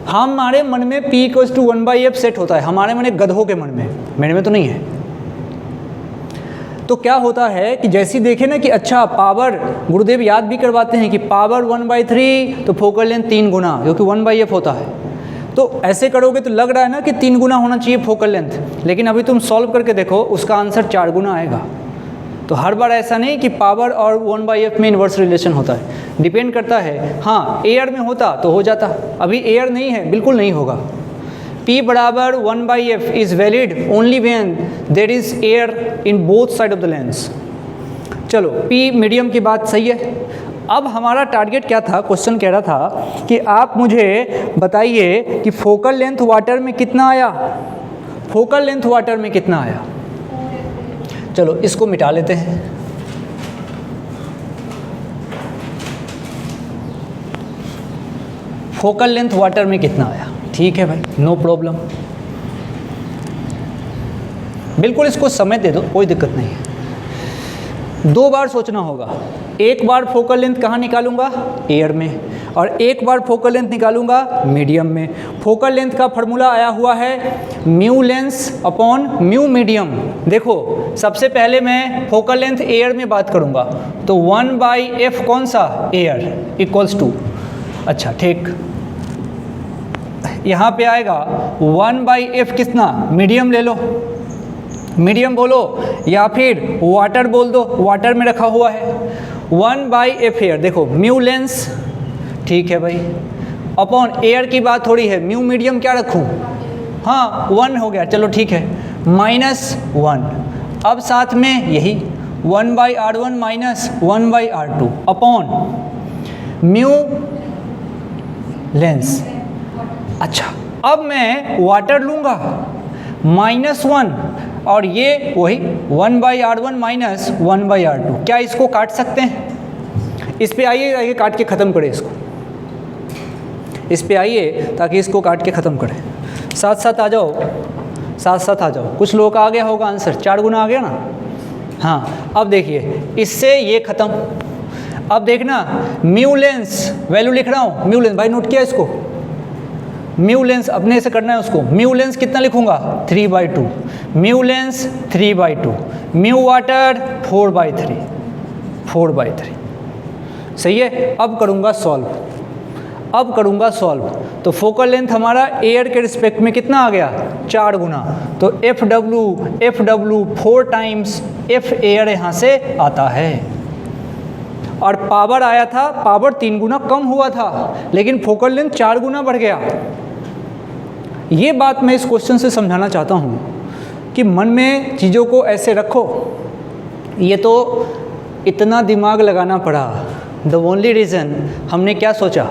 हमारे मन में P = 1/f सेट होता है, हमारे मन गधों के मन में, मेरे में तो नहीं है। तो क्या होता है कि जैसे देखे ना कि अच्छा पावर, गुरुदेव याद भी करवाते हैं कि पावर 1/3 तो फोकल लेंथ 3 गुना, क्योंकि 1/f होता है। तो ऐसे करोगे तो लग रहा है ना कि 3 गुना होना चाहिए फोकल लेंथ, लेकिन अभी तुम सॉल्व करके देखो, उसका आंसर 4 गुना आएगा। तो हर बार ऐसा नहीं कि पावर और 1/f में इन्वर्स रिलेशन होता है, डिपेंड करता है। हाँ, एयर में होता तो हो जाता, अभी एयर नहीं है, बिल्कुल नहीं होगा। P बराबर 1/f is valid only when there is air in both side of the lens। चलो P मीडियम की बात सही है। अब हमारा टारगेट क्या था, क्वेश्चन कह रहा था कि आप मुझे बताइए कि फोकल लेंथ वाटर में कितना आया, फोकल लेंथ वाटर में कितना आया। चलो इसको मिटा लेते हैं। फोकल लेंथ वाटर में कितना आया, ठीक है भाई, नो प्रॉब्लम, बिल्कुल इसको समय दे दो, कोई दिक्कत नहीं है। 2 बार सोचना होगा। एक बार फोकल लेंथ कहाँ निकालूंगा? एयर में, और एक बार फोकल लेंथ निकालूंगा मीडियम में। फोकल लेंथ का फॉर्मूला आया हुआ है mu lens upon mu medium. देखो सबसे पहले मैं फोकल लेंथ एयर में बात करूंगा, तो 1/f कौन सा? एयर इक्वल्स टू, अच्छा ठीक, यहाँ पे आएगा 1/f कितना? मीडियम ले लो, मीडियम बोलो, या फिर वाटर बोल दो, वाटर में रखा हुआ है। 1/f एयर, देखो म्यू लेंस, ठीक है भाई, अपॉन एयर की बात थोड़ी है, म्यू मीडियम क्या रखूँ? हाँ 1 हो गया, चलो ठीक है, -1। अब साथ में यही 1/r1 minus 1/r2 upon mu lens. अच्छा अब मैं वाटर लूँगा -1, और ये वही 1/r1 माइनस 1/r2। क्या इसको काट सकते हैं? इस पे आइए काट के ख़त्म करें इसको, इस पे आइए ताकि इसको काट के ख़त्म करें। साथ साथ आ जाओ, साथ साथ आ जाओ। कुछ लोगों का आ गया होगा आंसर, 4 गुना आ गया ना। हाँ अब देखिए, इससे ये ख़त्म। अब देखना म्यू लेंस वैल्यू लिख रहा हूँ, म्यू लेंस भाई नोट किया इसको, म्यू लेंस अपने से करना है उसको। म्यू लेंस कितना लिखूंगा? 3/2, म्यू लेंस 3/2, म्यू वाटर 4/3, 4/3, सही है। अब करूंगा सॉल्व, अब करूंगा सॉल्व, तो फोकल लेंथ हमारा एयर के रिस्पेक्ट में कितना आ गया? 4 गुना, तो FW 4 टाइम्स F एयर यहाँ से आता है। और पावर आया था, पावर 3 गुना कम हुआ था, लेकिन फोकल लेंथ 4 गुना बढ़ गया। ये बात मैं इस क्वेश्चन से समझाना चाहता हूँ कि मन में चीज़ों को ऐसे रखो। ये तो इतना दिमाग लगाना पड़ा, द ओनली रीज़न हमने क्या सोचा?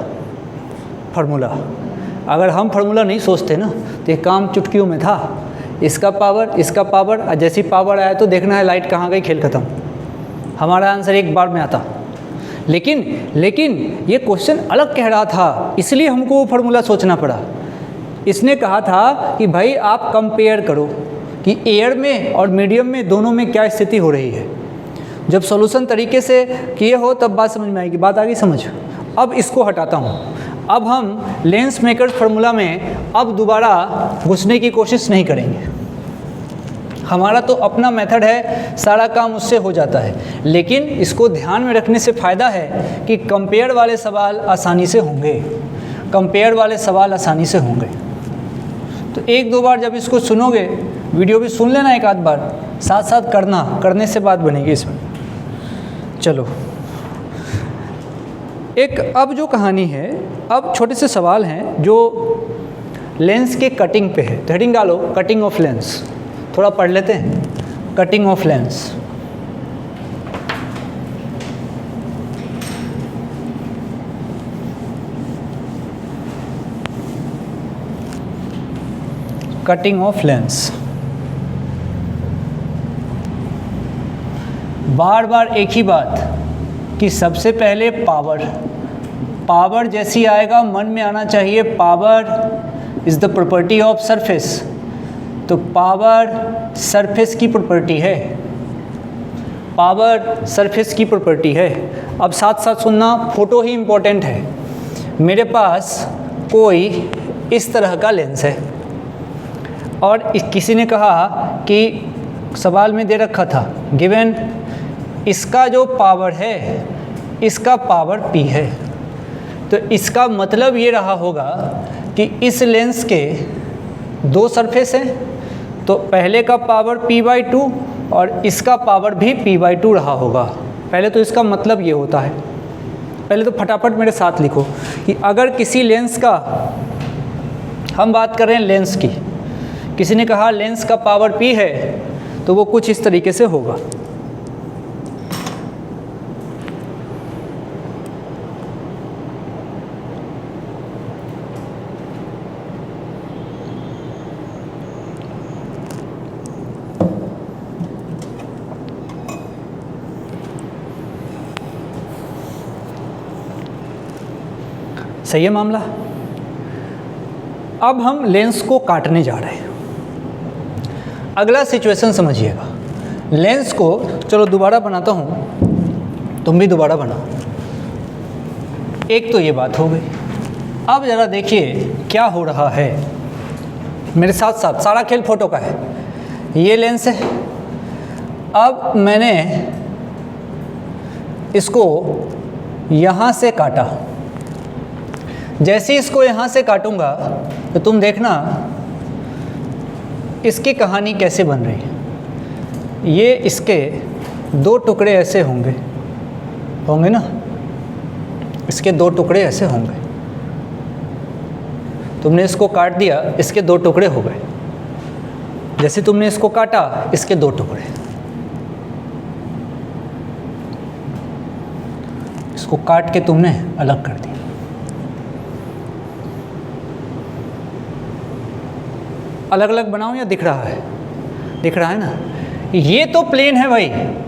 फार्मूला। अगर हम फार्मूला नहीं सोचते ना तो ये काम चुटकियों में था। इसका पावर, इसका पावर, और जैसी पावर आया तो देखना है लाइट कहाँ गई, खेल खत्म। हमारा आंसर एक बार में आता। लेकिन ये क्वेश्चन अलग कह रहा था, इसलिए हमको वो फार्मूला सोचना पड़ा। इसने कहा था कि भाई आप कंपेयर करो कि एयर में और मीडियम में दोनों में क्या स्थिति हो रही है। जब सॉल्यूशन तरीके से किए हो तब बात समझ में आएगी। बात आ गई समझ? अब इसको हटाता हूँ। अब हम लेंस मेकर फार्मूला में अब दोबारा घुसने की कोशिश नहीं करेंगे। हमारा तो अपना मेथड है, सारा काम उससे हो जाता है। लेकिन इसको ध्यान में रखने से फ़ायदा है कि कंपेयर वाले सवाल आसानी से होंगे, कंपेयर वाले सवाल आसानी से होंगे। तो 1-2 बार जब इसको सुनोगे, वीडियो भी सुन लेना एक आध बार, साथ साथ करना, करने से बात बनेगी इसमें। चलो एक अब जो कहानी है, अब छोटे से सवाल हैं जो लेंस के कटिंग पे है। तो हेडिंग डालो कटिंग ऑफ लेंस, थोड़ा पढ़ लेते हैं। Cutting of lens, cutting of lens. बार बार एक ही बात कि सबसे पहले पावर, पावर जैसी आएगा मन में आना चाहिए power is the property of surface. तो पावर सरफेस की प्रॉपर्टी है, पावर सरफेस की प्रॉपर्टी है। अब साथ साथ सुनना, फोटो ही इम्पोर्टेंट है। मेरे पास कोई इस तरह का लेंस है और किसी ने कहा कि सवाल में दे रखा था गिवन इसका जो पावर है, इसका पावर P है। तो इसका मतलब ये रहा होगा कि इस लेंस के 2 सरफेस हैं, तो पहले का पावर P/2 और इसका पावर भी P/2 रहा होगा। पहले तो इसका मतलब ये होता है, पहले तो फटाफट मेरे साथ लिखो कि अगर किसी लेंस का, हम बात कर रहे हैं लेंस की, किसी ने कहा लेंस का पावर P है, तो वो कुछ इस तरीके से होगा। सही है मामला। अब हम लेंस को काटने जा रहे हैं। अगला सिचुएशन समझिएगा, लेंस को चलो दोबारा बनाता हूँ, तुम भी दोबारा बनाओ। एक तो ये बात हो गई। अब ज़रा देखिए क्या हो रहा है मेरे साथ साथ, सारा खेल फोटो का है। ये लेंस है, अब मैंने इसको यहाँ से काटा। जैसे इसको यहाँ से काटूंगा तो तुम देखना इसकी कहानी कैसे बन रही है। ये इसके दो टुकड़े ऐसे होंगे ना, इसके दो टुकड़े ऐसे होंगे। तुमने इसको काट दिया, इसके दो टुकड़े हो गए। जैसे तुमने इसको काटा, इसके दो टुकड़े। इसको काट के तुमने अलग कर दिया। अलग अलग बनाऊं या दिख रहा है? दिख रहा है ना। ये तो प्लेन है भाई,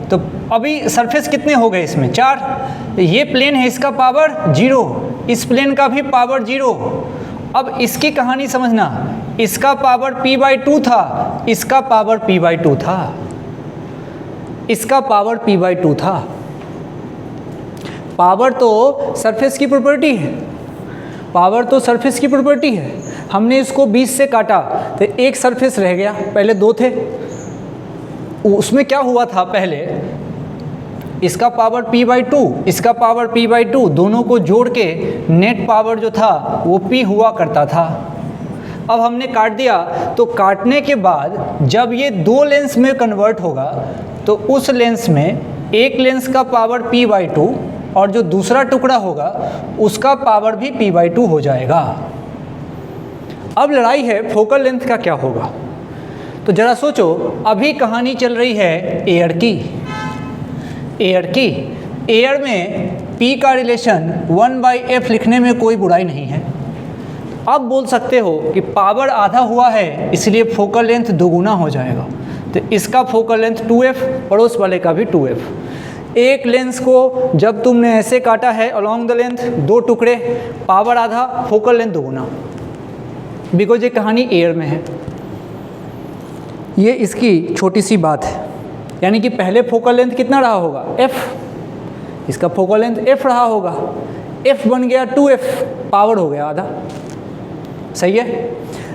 तो अभी सरफेस कितने हो गए इसमें? 4। ये प्लेन है, इसका पावर 0, इस प्लेन का भी पावर 0। अब इसकी कहानी समझना, इसका पावर p/2 था, इसका पावर p/2 था, इसका पावर p/2 था। पावर तो सरफेस की प्रॉपर्टी है, पावर तो सरफेस की प्रॉपर्टी है। हमने इसको 20 से काटा तो एक सरफेस रह गया, पहले 2 थे। उसमें क्या हुआ था, पहले इसका पावर p/2, इसका पावर p/2, दोनों को जोड़ के नेट पावर जो था वो p हुआ करता था। अब हमने काट दिया, तो काटने के बाद जब ये 2 लेंस में कन्वर्ट होगा तो उस लेंस में एक लेंस का पावर p/2 और जो दूसरा टुकड़ा होगा उसका पावर भी p/2 हो जाएगा। अब लड़ाई है फोकल लेंथ का क्या होगा। तो ज़रा सोचो, अभी कहानी चल रही है एयर की। एयर में P का रिलेशन 1/f लिखने में कोई बुराई नहीं है। अब बोल सकते हो कि पावर आधा हुआ है इसलिए फोकल लेंथ दोगुना हो जाएगा, तो इसका फोकल लेंथ 2f, पड़ोस वाले का भी 2f। एक लेंस को जब तुमने ऐसे काटा है अलोंग द लेंथ, 2 टुकड़े, पावर आधा, फोकल लेंथ दोगुना, बिकॉज ये कहानी एयर में है। ये इसकी छोटी सी बात है। यानी कि पहले फोकल लेंथ कितना रहा होगा? f, इसका फोकल लेंथ f रहा होगा, f बन गया 2f, पावर हो गया आधा। सही है।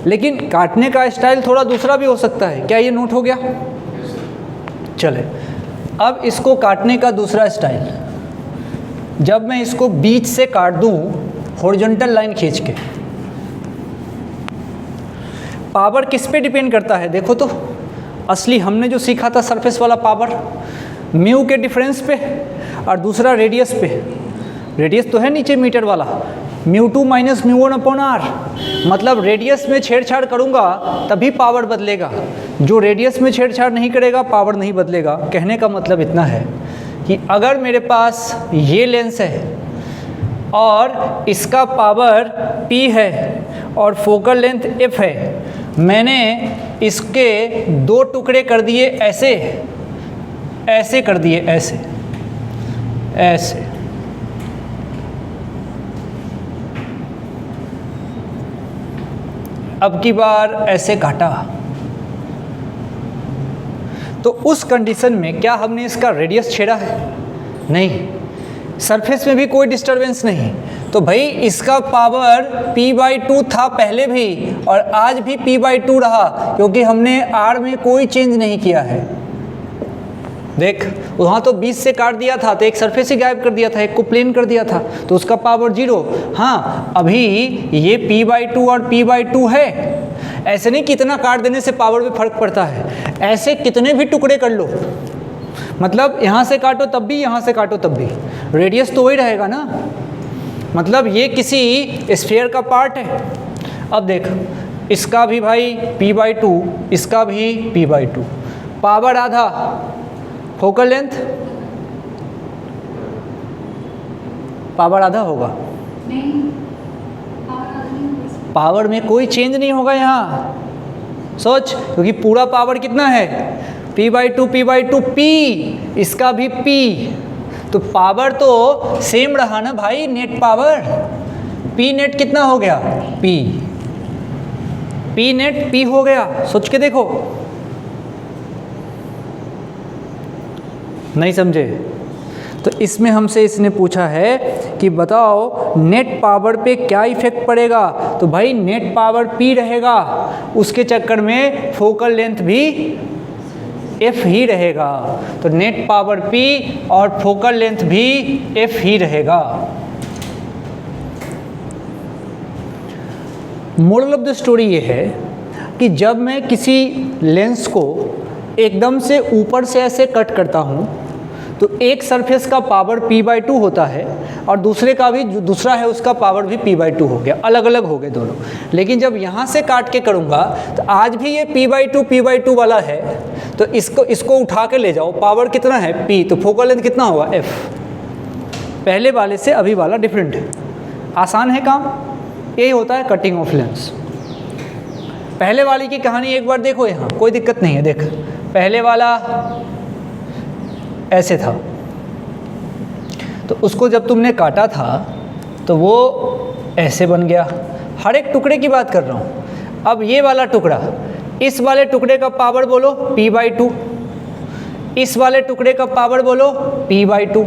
लेकिन काटने का स्टाइल थोड़ा दूसरा भी हो सकता है। क्या ये नोट हो गया? चले, अब इसको काटने का दूसरा स्टाइल, जब मैं इसको बीच से काट दूं हॉरिजॉन्टल लाइन खींच के, पावर किस पे डिपेंड करता है? देखो तो, असली हमने जो सीखा था सरफेस वाला पावर, म्यू के डिफरेंस पे, और दूसरा रेडियस पे। रेडियस तो है नीचे मीटर वाला, μ2 - μ1/r। मतलब रेडियस में छेड़छाड़ करूँगा तभी पावर बदलेगा, जो रेडियस में छेड़छाड़ नहीं करेगा पावर नहीं बदलेगा। कहने का मतलब इतना है कि अगर मेरे पास ये लेंस है और इसका पावर p है और फोकल लेंथ f है, मैंने इसके 2 टुकड़े कर दिए ऐसे, ऐसे कर दिए, ऐसे ऐसे। अब की बार ऐसे काटा, तो उस कंडीशन में क्या हमने इसका रेडियस छेड़ा है? नहीं। सरफेस में भी कोई डिस्टरबेंस नहीं, तो भाई इसका पावर p/2 था पहले भी और आज भी p/2 रहा, क्योंकि हमने r में कोई चेंज नहीं किया है। देख, वहाँ तो 20 से काट दिया था तो एक सरफेस ही गायब कर दिया था, एक को प्लेन कर दिया था, तो उसका पावर 0। हाँ, अभी ये p/2 और p/2 है। ऐसे नहीं कितना काट देने से पावर में फ़र्क पड़ता है, ऐसे कितने भी टुकड़े कर लो, मतलब यहाँ से काटो तब भी, यहाँ से काटो तब भी, रेडियस तो वही रहेगा ना। मतलब ये किसी स्फीयर का पार्ट है। अब देख, इसका भी भाई p/2, इसका भी p/2, पावर आधा, फोकल लेंथ पावर आधा होगा। पावर में कोई चेंज नहीं होगा यहाँ, सोच, क्योंकि पूरा पावर कितना है? p/2 p/2 p, इसका भी p, तो पावर तो सेम रहा ना भाई, नेट पावर। p नेट कितना हो गया? p नेट p हो गया। सोच के देखो, नहीं समझे? तो इसमें हमसे इसने पूछा है कि बताओ नेट पावर पे क्या इफेक्ट पड़ेगा। तो भाई नेट पावर P रहेगा, उसके चक्कर में फोकल लेंथ भी F ही रहेगा। तो नेट पावर P और फोकल लेंथ भी F ही रहेगा। मोरल ऑफ द स्टोरी ये है कि जब मैं किसी लेंस को एकदम से ऊपर से ऐसे कट करता हूँ तो एक सरफेस का पावर P/2 होता है और दूसरे का भी जो दूसरा है उसका पावर भी P/2 हो गया, अलग अलग हो गए दोनों। लेकिन जब यहाँ से काट के करूँगा तो आज भी ये P/2 वाला है, तो इसको उठा के ले जाओ, पावर कितना है P, तो फोकल लेंथ कितना होगा F। पहले वाले से अभी वाला डिफरेंट है। आसान है काम, यही होता है कटिंग ऑफ लेंस। पहले वाली की कहानी एक बार देखो, यहाँ कोई दिक्कत नहीं है। देख, पहले वाला ऐसे था, तो उसको जब तुमने काटा था तो वो ऐसे बन गया। हर एक टुकड़े की बात कर रहा हूँ। अब ये वाला टुकड़ा, इस वाले टुकड़े का पावर बोलो P/2, इस वाले टुकड़े का पावर बोलो P/2,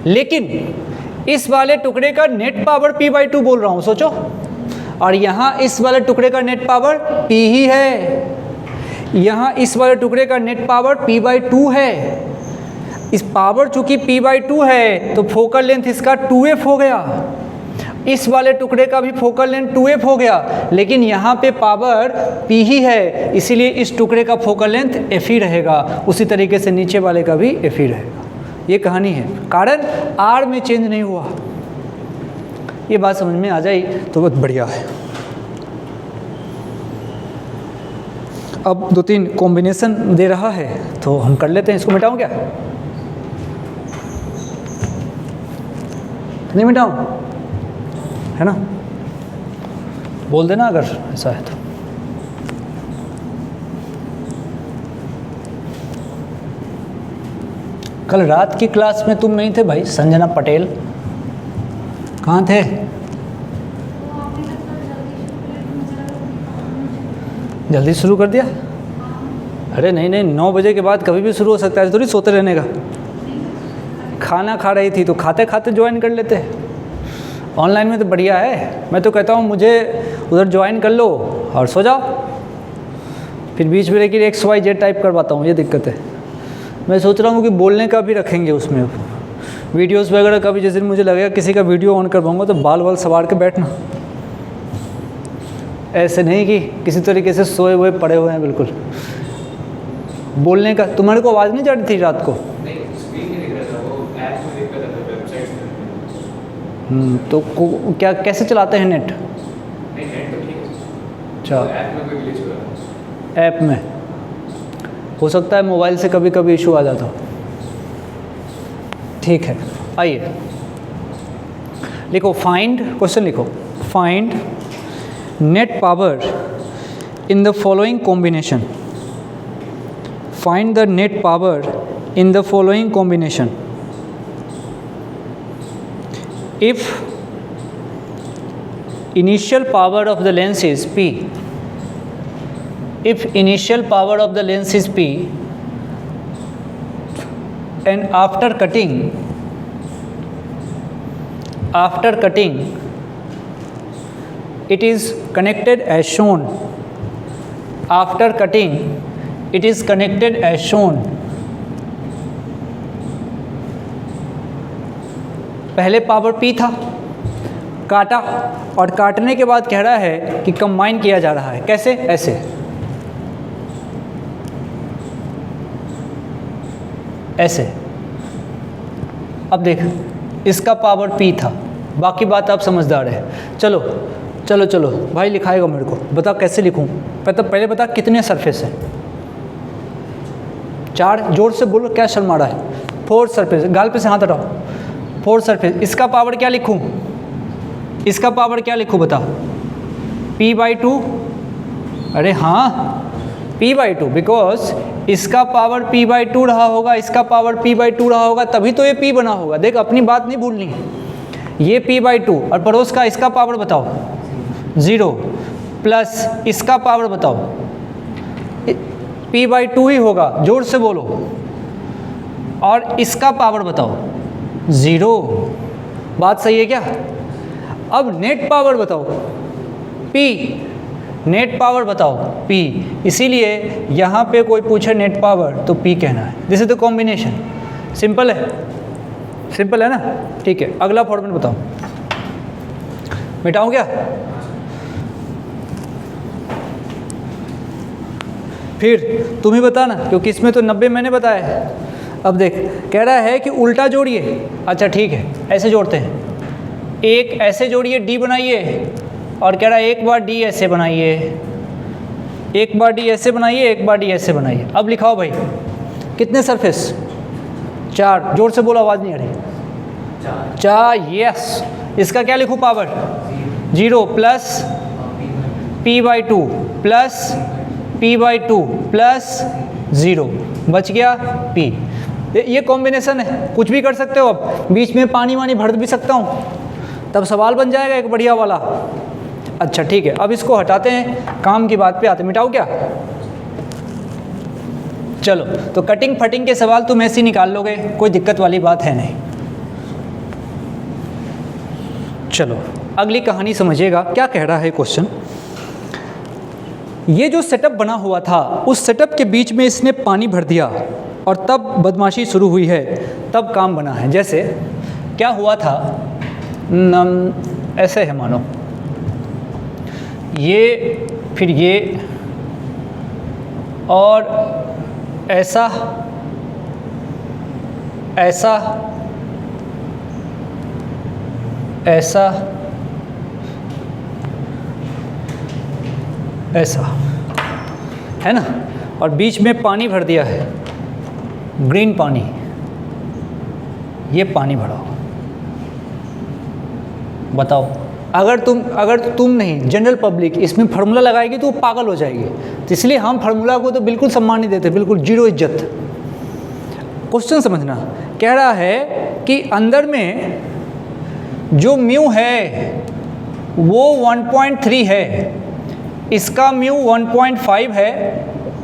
लेकिन इस वाले टुकड़े का नेट पावर P/2 बोल रहा हूँ, सोचो। और यहाँ इस वाले टुकड़े का नेट पावर P ही है, यहाँ इस वाले टुकड़े का नेट पावर P/2 है। इस पावर चूंकि P/2 है तो फोकल लेंथ इसका 2F हो गया, इस वाले टुकड़े का भी फोकल लेंथ 2F हो गया, लेकिन यहाँ पे पावर P ही है, इसीलिए इस टुकड़े का फोकल लेंथ F ही रहेगा। उसी तरीके से नीचे वाले का भी F ही रहेगा। ये कहानी है, कारण R में चेंज नहीं हुआ। ये बात समझ में आ जाए तो बहुत बढ़िया है। अब 2-3 कॉम्बिनेशन दे रहा है तो हम कर लेते हैं। इसको मिटाऊं क्या? नहीं मिटाऊं, है ना? बोल देना अगर ऐसा है तो। कल रात की क्लास में तुम नहीं थे भाई, संजना पटेल कहाँ थे? जल्दी शुरू कर दिया? अरे नहीं नहीं, 9 बजे के बाद कभी भी शुरू हो सकता है, थोड़ी सोते रहने का। खाना खा रही थी तो खाते खाते ज्वाइन कर लेते। ऑनलाइन में तो बढ़िया है। मैं तो कहता हूँ मुझे उधर ज्वाइन कर लो और सो जाओ, फिर बीच में लेकिन XYZ टाइप करवाता हूँ, ये दिक्कत है। मैं सोच रहा हूँ कि बोलने का भी रखेंगे उसमें, वीडियोस वगैरह का भी। जिस दिन मुझे लगेगा किसी का वीडियो ऑन करवाऊँगा तो बाल वाल सवार के बैठना, ऐसे नहीं कि किसी तरीके से सोए हुए पड़े हुए हैं बिल्कुल। बोलने का तुम्हारे को आवाज़ नहीं जा रही थी रात को? तो क्या कैसे चलाते हैं नेट? अच्छा, ऐप में हो सकता है, मोबाइल से कभी कभी इशू आ जाता हो। ठीक है, आइए लिखो फाइंड, क्वेश्चन लिखो, find net power in the following combination. Find the net power in the following combination. If initial power of the lens is P, if initial power of the lens is P and after cutting it is connected as shown, after cutting it is connected as shown। पहले power P था, काटा, और काटने के बाद कह रहा है कि कंबाइन किया जा रहा है। कैसे? ऐसे। ऐसे। अब देख, इसका पावर P था, बाकी बात आप समझदार है। चलो चलो चलो भाई, लिखाएगा मेरे को, बता कैसे लिखूं? पहले बता कितने सरफेस है? 4। जोर से बोलो, क्या शर्मा रहा है? 4 सरफेस। गाल पे से हाथ हटाओ। 4 सरफेस। इसका पावर क्या लिखूं? इसका पावर क्या लिखूं बताओ? P/2। अरे हाँ, P/2, बिकॉज इसका पावर P/2 रहा होगा, इसका पावर P/2 रहा होगा, तभी तो ये P बना होगा। देख, अपनी बात नहीं भूलनी है। ये P/2 और पड़ोस का इसका पावर बताओ 0, प्लस इसका पावर बताओ P/2 ही होगा। जोर से बोलो। और इसका पावर बताओ 0। बात सही है क्या? अब नेट पावर बताओ P, नेट पावर बताओ P। इसीलिए यहाँ पे कोई पूछे नेट पावर तो P कहना है। This is the combination. Simple है, सिंपल है ना? ठीक है, अगला फॉर्मूला बताओ। मिटाऊं क्या? फिर तुम ही बता ना, क्योंकि इसमें तो 90 मैंने बताया है। अब देख, कह रहा है कि उल्टा जोड़िए। अच्छा ठीक है, ऐसे जोड़ते हैं। एक ऐसे जोड़िए, D बनाइए, और कह रहा है एक बार D ऐसे बनाइए, एक बार D ऐसे बनाइए, एक बार D ऐसे बनाइए। अब लिखाओ भाई, कितने सरफेस? 4। जोर से बोलो, आवाज़ नहीं आ रही। 4, यस। इसका क्या लिखूँ power? 0 plus P/2 plus P/2 plus 0, बच गया P। ये कॉम्बिनेशन है, कुछ भी कर सकते हो। अब बीच में पानी वानी भर भी सकता हूँ, तब सवाल बन जाएगा एक बढ़िया वाला। अच्छा ठीक है, अब इसको हटाते हैं, काम की बात पे आते हैं। मिटाओ क्या? चलो, तो कटिंग फटिंग के सवाल तुम ऐसे ही निकाल लोगे, कोई दिक्कत वाली बात है नहीं। चलो अगली कहानी समझिएगा, क्या कह रहा है क्वेश्चन। ये जो सेटअप बना हुआ था, उस सेटअप के बीच में इसने पानी भर दिया और तब बदमाशी शुरू हुई है, तब काम बना है। जैसे क्या हुआ था, ऐसे है मानो, ये फिर ये और ऐसा ऐसा ऐसा ऐसा है ना, और बीच में पानी भर दिया है, ग्रीन पानी। ये पानी भरा हो, बताओ। अगर तुम नहीं, जनरल पब्लिक इसमें फार्मूला लगाएगी तो वो पागल हो जाएगी। तो इसलिए हम फार्मूला को तो बिल्कुल सम्मान नहीं देते, बिल्कुल 0 इज्जत। क्वेश्चन समझना, कह रहा है कि अंदर में जो म्यू है वो 1.3 है, इसका म्यू 1.5 है,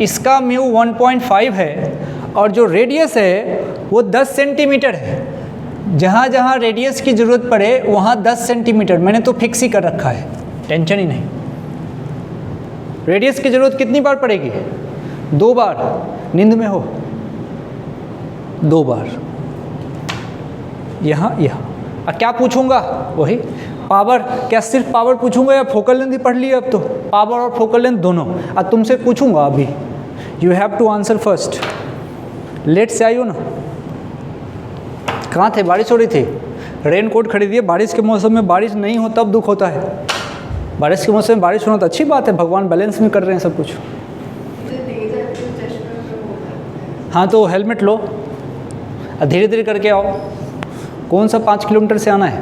इसका म्यू 1.5 है, और जो रेडियस है वो 10 सेंटीमीटर है। जहाँ जहाँ रेडियस की ज़रूरत पड़े वहाँ 10 सेंटीमीटर मैंने तो फिक्स ही कर रखा है, टेंशन ही नहीं। रेडियस की ज़रूरत कितनी बार पड़ेगी? 2 बार। नींद में हो? 2 बार। यहाँ यहाँ। अब क्या पूछूंगा? वही पावर। क्या सिर्फ पावर पूछूंगा या फोकल लेंथ ही पढ़ लिया? अब तो पावर और फोकल लेंथ दोनों। अब तुमसे पूछूंगा अभी, you have to answer first. Late से आई हो ना? कहाँ थे? बारिश हो रही थी, रेन कोट खरीदिए। बारिश के मौसम में बारिश नहीं हो तब दुख होता है। बारिश के मौसम में बारिश होना तो अच्छी बात है, भगवान बैलेंस में कर रहे हैं सब कुछ। हाँ तो हेलमेट लो, धीरे धीरे करके आओ। कौन सा 5 किलोमीटर से आना है?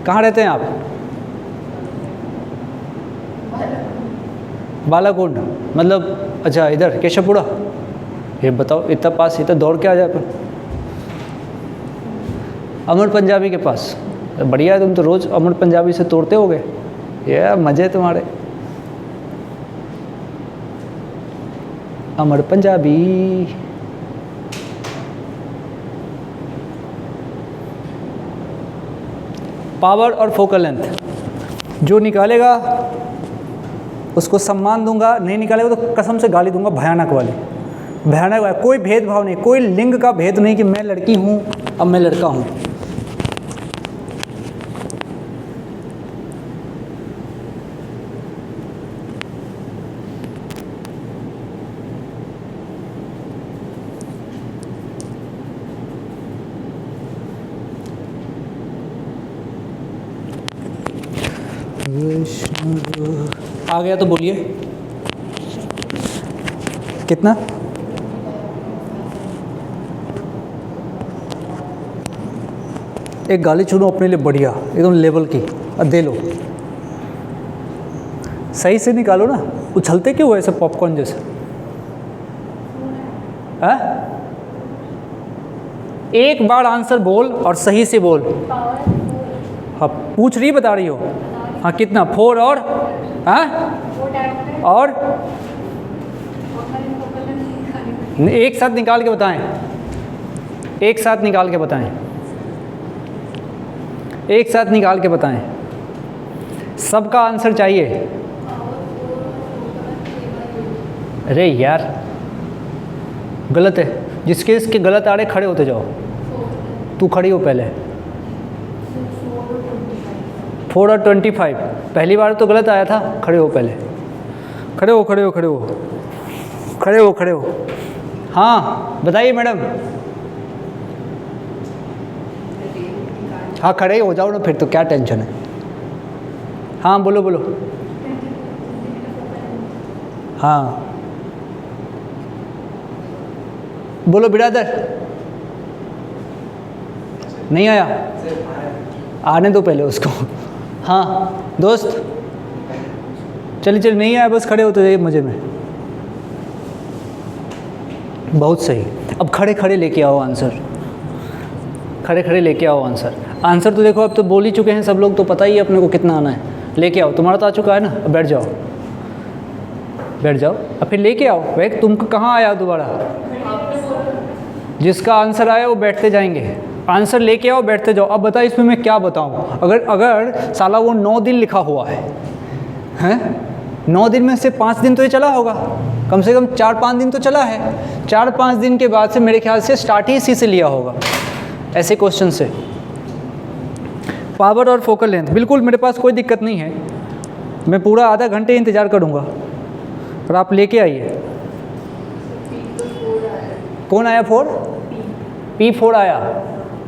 कहाँ रहते हैं आप? बालाकोट, मतलब अच्छा इधर केशवपुरा। ये बताओ, इतना पास, इतना दौड़ के आ जाए पर। अमर पंजाबी के पास, बढ़िया है। तुम तो रोज़ अमर पंजाबी से तोड़ते होगे, ये मज़े तुम्हारे। अमर पंजाबी। पावर और फोकल लेंथ जो निकालेगा उसको सम्मान दूंगा, नहीं निकालेगा तो कसम से गाली दूंगा, भयानक वाली। भयानक वाली, कोई भेदभाव नहीं, कोई लिंग का भेद नहीं कि मैं लड़की हूँ अब मैं लड़का हूँ। आ गया तो बोलिए कितना? एक गाली चुनो अपने लिए बढ़िया एकदम लेवल की, और दे लो। सही से निकालो ना, उछलते क्यों हो ऐसे पॉपकॉर्न जैसे? हाँ, एक बार आंसर बोल और सही से बोल। हाँ पूछ रही, बता रही हो। हाँ कितना? 4 और और एक साथ निकाल के बताएं। एक साथ निकाल के बताएं, एक साथ निकाल के बताएं, सबका आंसर चाहिए। अरे यार गलत है, जिसके इसके गलत आ रहे खड़े होते जाओ। तू खड़ी हो पहले। 4 और 25, पहली बार तो गलत आया था। खड़े हो पहले, खड़े हो खड़े हो खड़े हो खड़े हो खड़े हो। हाँ बताइए मैडम। हाँ खड़े हो जाओ ना फिर, तो क्या टेंशन है। हाँ बोलो बोलो। हाँ बोलो बिरादर। नहीं आया, आने दो पहले उसको। हाँ दोस्त, चलिए चलिए, नहीं आया बस खड़े होते जाइए मज़े में। बहुत सही, अब खड़े खड़े लेके आओ आंसर, खड़े खड़े लेके आओ आंसर। आंसर तो देखो अब तो बोल ही चुके हैं सब लोग, तो पता ही है अपने को कितना आना है। लेके आओ, तुम्हारा तो आ चुका है ना। अब बैठ जाओ, बैठ जाओ, अब फिर लेके आओ। वह तुमको कहाँ आया दोबारा? जिसका आंसर आया वो बैठते जाएंगे। आंसर लेके आओ, बैठते जाओ। अब बताओ इसमें मैं क्या बताऊँ? अगर साला वो 9 दिन लिखा हुआ है, हैं 9 दिन में से 5 दिन तो ये चला होगा, कम से कम 4-5 दिन तो चला है। 4-5 दिन के बाद से मेरे ख्याल से स्टार्ट ही इसी से लिया होगा, ऐसे क्वेश्चन से। पावर और फोकल लेंथ, बिल्कुल मेरे पास कोई दिक्कत नहीं है, मैं पूरा आधा घंटे इंतज़ार करूँगा, पर आप लेके आइए। कौन आया 4? P4 आया।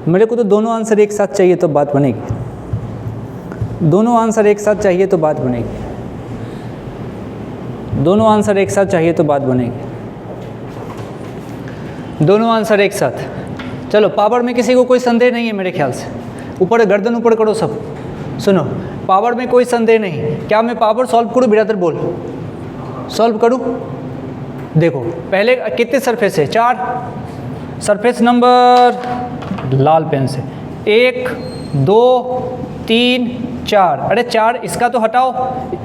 मेरे को तो दोनों आंसर एक साथ चाहिए तो बात बनेगी। दोनों आंसर एक साथ चाहिए तो बात बनेगी। दोनों आंसर एक साथ चाहिए तो बात बनेगी। दोनों आंसर एक साथ। चलो पावर में किसी को कोई संदेह नहीं है मेरे ख्याल से। ऊपर गर्दन ऊपर करो सब। सुनो, पावर में कोई संदेह नहीं। क्या मैं पावर सॉल्व करूँ बिरादर? बोल, सॉल्व करूँ? देखो पहले कितने सरफेस है? 4 सरफेस नंबर लाल पेन से 1 2 3 4। अरे 4 इसका तो हटाओ,